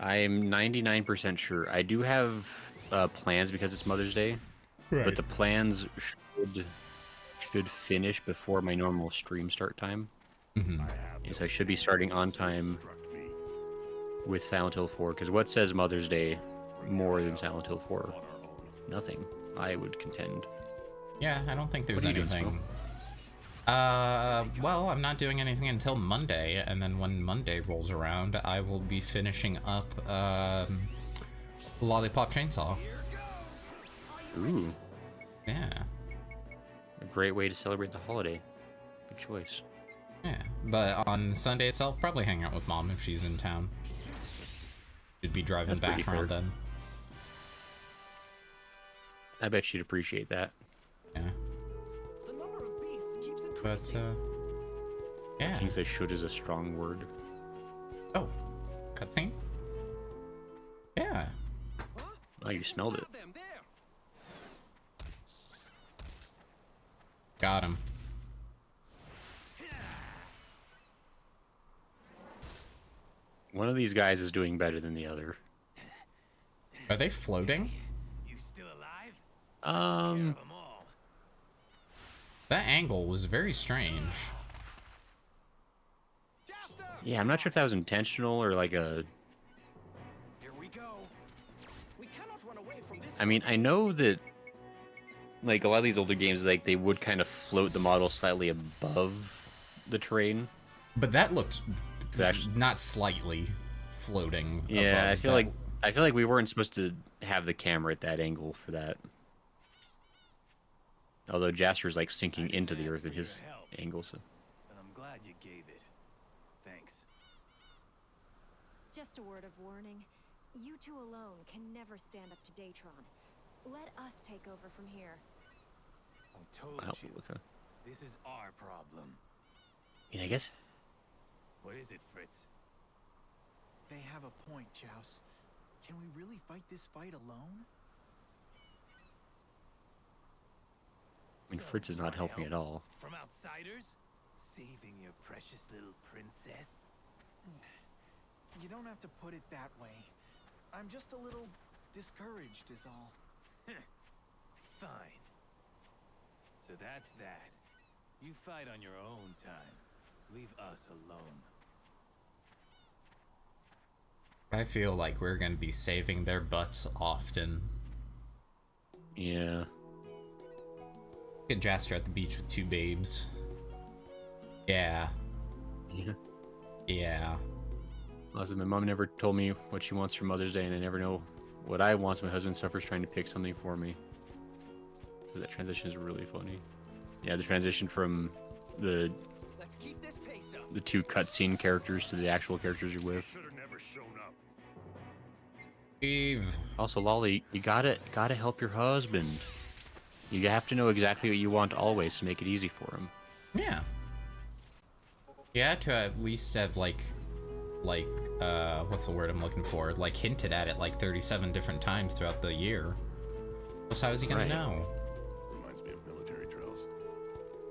I'm 99% sure. I do have plans because it's Mother's Day, but the plans should finish before my normal stream start time. Yes, I should be starting on time with Silent Hill 4, because what says Mother's Day more than Silent Hill 4? Nothing, I would contend. Yeah, I don't think there's What are you doing, anything. Well, I'm not doing anything until Monday, and then when Monday rolls around, I will be finishing up, Lollipop Chainsaw. Ooh. Yeah. A great way to celebrate the holiday. Good choice. Yeah, but on Sunday itself, probably hang out with Mom if she's in town. Should be driving That's back pretty around fair. then. I bet she'd appreciate that. Yeah. The number of beasts keeps But, increasing. yeah. King says should is a strong word. Oh, cutscene? Yeah. Oh, you smelled it. Got him. One of these guys is doing better than the other. Are they floating? You still alive? That angle was very strange. Yeah, I'm not sure if that was intentional or like a... Here we go. We cannot run away from this. I mean, I know that like a lot of these older games, like they would kind of float the model slightly above the terrain. But that looked actually, not slightly floating. yeah, above I feel like we weren't supposed to have the camera at that angle for that. Although Jaster's like sinking into the earth at his angle, so. But I'm glad you gave it. Thanks. Just a word of warning. You two alone can never stand up to Datron. Let us take over from here. I told Wow, you. okay. This is our problem. I mean, I guess. What is it, Fritz? They have a point, Joust. Can we really fight this fight alone? I mean, Fritz is not helping at all. From outsiders? Saving your precious little princess? You don't have to put it that way. I'm just a little discouraged is all. Fine. So that's that. You fight on your own time. Leave us alone. I feel like we're gonna be saving their butts often. Yeah. Look at Jaster at the beach with 2 babes. Yeah. Yeah. Yeah. Listen, my mom never told me what she wants for Mother's Day, and I never know what I want. So my husband suffers trying to pick something for me. So that transition is really funny. Yeah, the transition from the 2 cutscene characters to the actual characters you're with. Eve. Also, Lolly, you gotta help your husband. You have to know exactly what you want always to make it easy for him. Yeah. You had to at least have like, what's the word I'm looking for? Like, hinted at it like 37 different times throughout the year. Else how is he gonna know? Reminds me of military drills.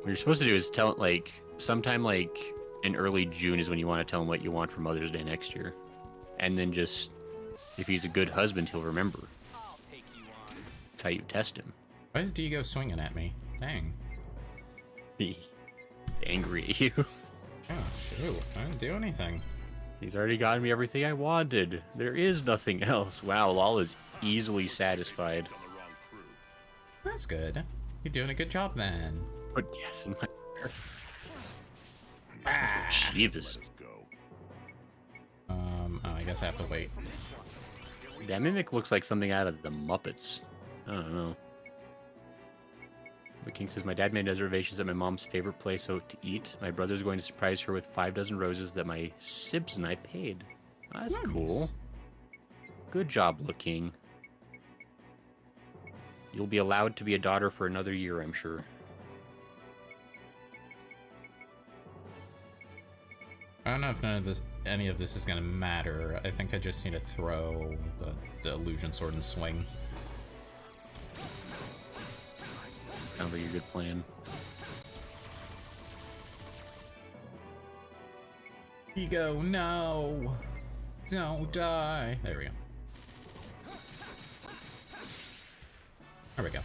What you're supposed to do is tell, like, sometime like in early June is when you want to tell him what you want for Mother's Day next year. And then just, if he's a good husband, he'll remember. That's how you test him. Why is Diego swinging at me? Dang. He's angry at you. Oh, shoot. I didn't do anything. He's already gotten me everything I wanted. There is nothing else. Wow, Lol is easily satisfied. That's good. You're doing a good job then. Put gas in my hair. Jesus. Oh, I guess I have to wait. That mimic looks like something out of the Muppets. I don't know. The King says, my dad made reservations at my mom's favorite place out to eat. My brother's going to surprise her with 5 dozen roses that my Sibs and I paid. Oh, that's cool. Good job, King. You'll be allowed to be a daughter for another year, I'm sure. I don't know if any of this is gonna matter. I think I just need to throw the illusion sword and swing. Sounds like a good plan. Ego, no! Don't die! There we go. There we go.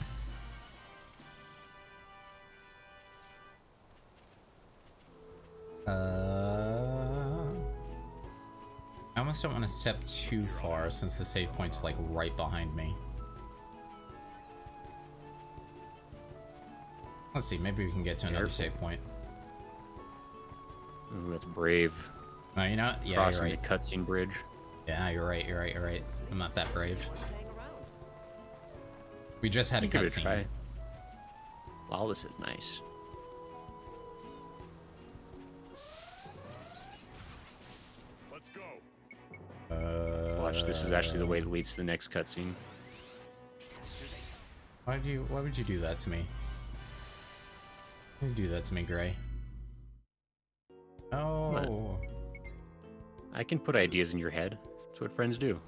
I almost don't want to step too far since the save point's like right behind me. Let's see, maybe we can get to another save point. Ooh, that's brave. Oh, you know what? Yeah, Crossing you're right. the cutscene bridge. Yeah, you're right. I'm not that brave. We just had a cutscene. Wow, this is nice. Let's go. Watch, this is actually the way that leads to the next cutscene. Why would you do that to me? Why would you do that to me, Gray? Oh. What? I can put ideas in your head. That's what friends do.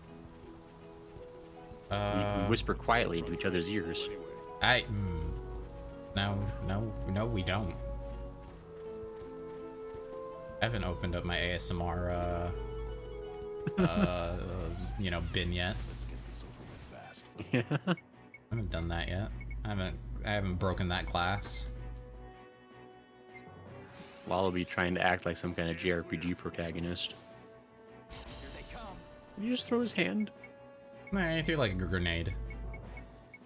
We whisper quietly into each other's ears. No, we don't. I haven't opened up my ASMR, bin yet. Yeah. I haven't done that yet. I haven't broken that glass. Lal will be trying to act like some kind of JRPG protagonist. Did you just throw his hand? Nah, he threw like a grenade.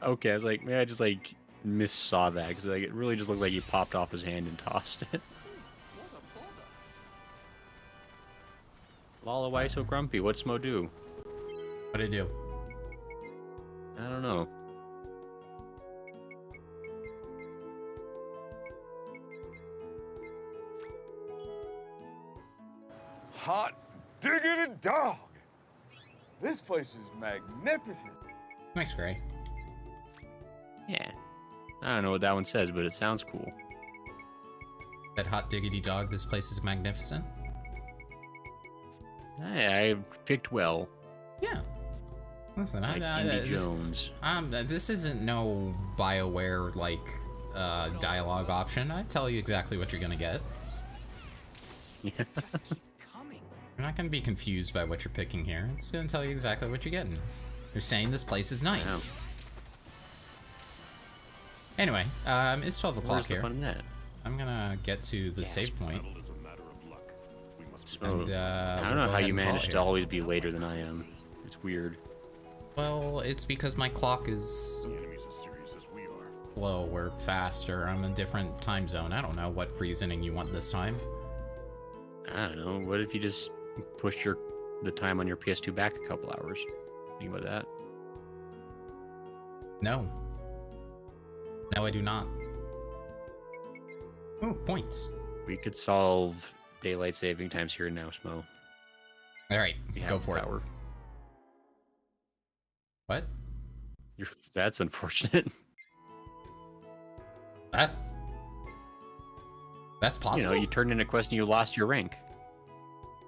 Okay, I was like, maybe I just like missaw that because like it really just looked like he popped off his hand and tossed it. Lala, why so grumpy? What's Smo do? What'd he do? I don't know. Hot diggity dog! This place is magnificent. Nice, Gray. Yeah. I don't know what that one says, but it sounds cool. That hot diggity dog, this place is magnificent. Hey, I picked well. Yeah. Listen, like Indy Jones. This isn't no BioWare like dialogue option. I tell you exactly what you're gonna get. Yeah. You're not gonna be confused by what you're picking here. It's gonna tell you exactly what you're getting. You're saying this place is nice. Anyway, it's 12 o'clock here. Where's the fun in that? I'm gonna get to the save point. And, I don't know how you manage to always be later than I am. It's weird. Well, it's because my clock is slow or faster. I'm in a different time zone. I don't know what reasoning you want this time. I don't know. What if you just push the time on your PS2 back a couple hours? Think about that. No. No, I do not. Oh, points. We could solve daylight saving times here now, Smo. All right, go for it. What? That's unfortunate. That's possible. You turned in a quest and you lost your rank.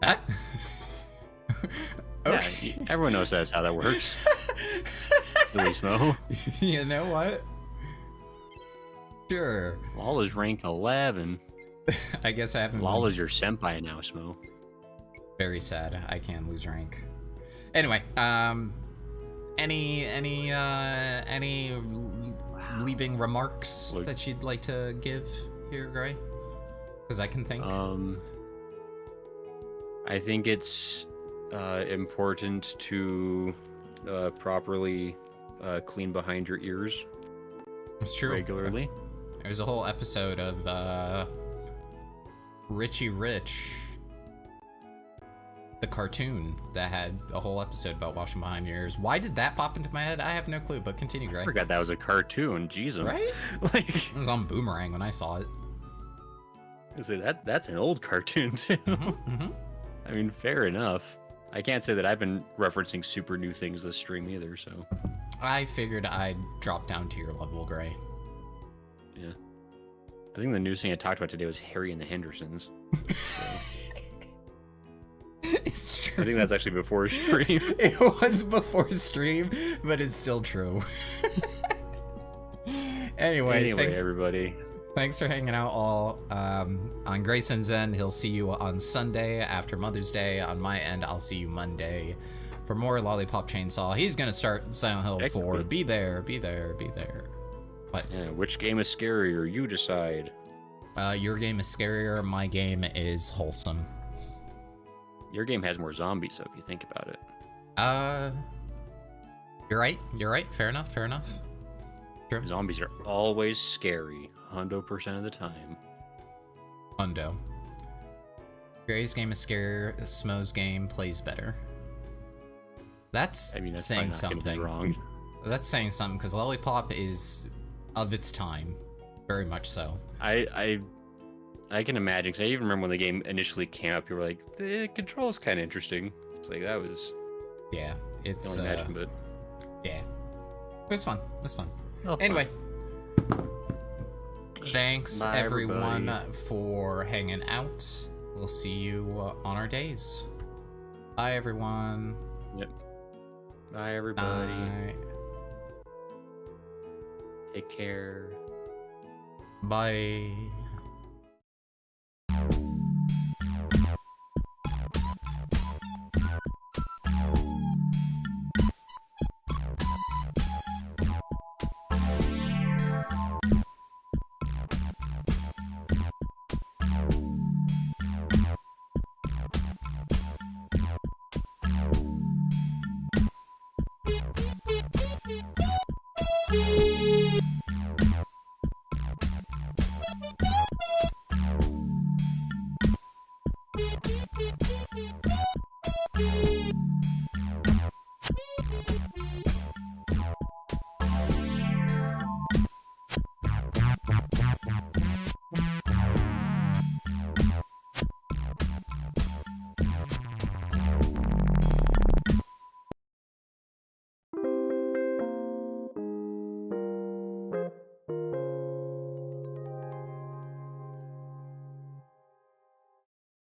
Okay. Yeah, everyone knows that's how that works. Really, Smo. You know what? Sure. Lala's rank 11. I guess I haven't. Lala's your senpai now, Smo. Very sad. I can lose rank. Anyway, any leaving remarks that you'd like to give here, Gray? Because I can think. I think it's important to properly clean behind your ears. It's true. Regularly. There's a whole episode of Richie Rich, the cartoon, that had a whole episode about washing behind your ears. Why did that pop into my head? I have no clue, but continue, Gray. I forgot that was a cartoon. Jesus. Right? It was on Boomerang when I saw it. I say that's an old cartoon too. I mean, fair enough. I can't say that I've been referencing super new things this stream either, so. I figured I'd drop down to your level, Gray. Yeah. I think the news thing I talked about today was Harry and the Hendersons. It's true. I think that's actually before stream. It was before stream, but it's still true. Anyway, thanks, everybody. Thanks for hanging out all on Grayson's end. He'll see you on Sunday after Mother's Day. On my end, I'll see you Monday for more Lollipop Chainsaw. He's gonna start Silent Hill 4. Be there, be there, be there. What? Yeah, which game is scarier? You decide. Your game is scarier. My game is wholesome. Your game has more zombies, so if you think about it. You're right. You're right. Fair enough. Fair enough. Sure. Zombies are always scary, 100% of the time. Hundo. Gray's game is scarier. Smo's game plays better. That's saying something. Wrong. That's saying something because Lollipop is of its time, very much so. I can imagine because I even remember when the game initially came up, you were like, the control's kind of interesting. It's like that was. Yeah, it's. Don't imagine, but. Yeah, it was fun. It was fun. Well, anyway, thanks Bye, everyone everybody. for hanging out. We'll see you on our days. Bye everyone. Yep. Bye everybody. Bye. Take care. Bye.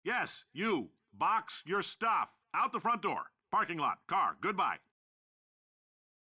Yes, you. Box your stuff. Out the front door. Parking lot. Car. Goodbye.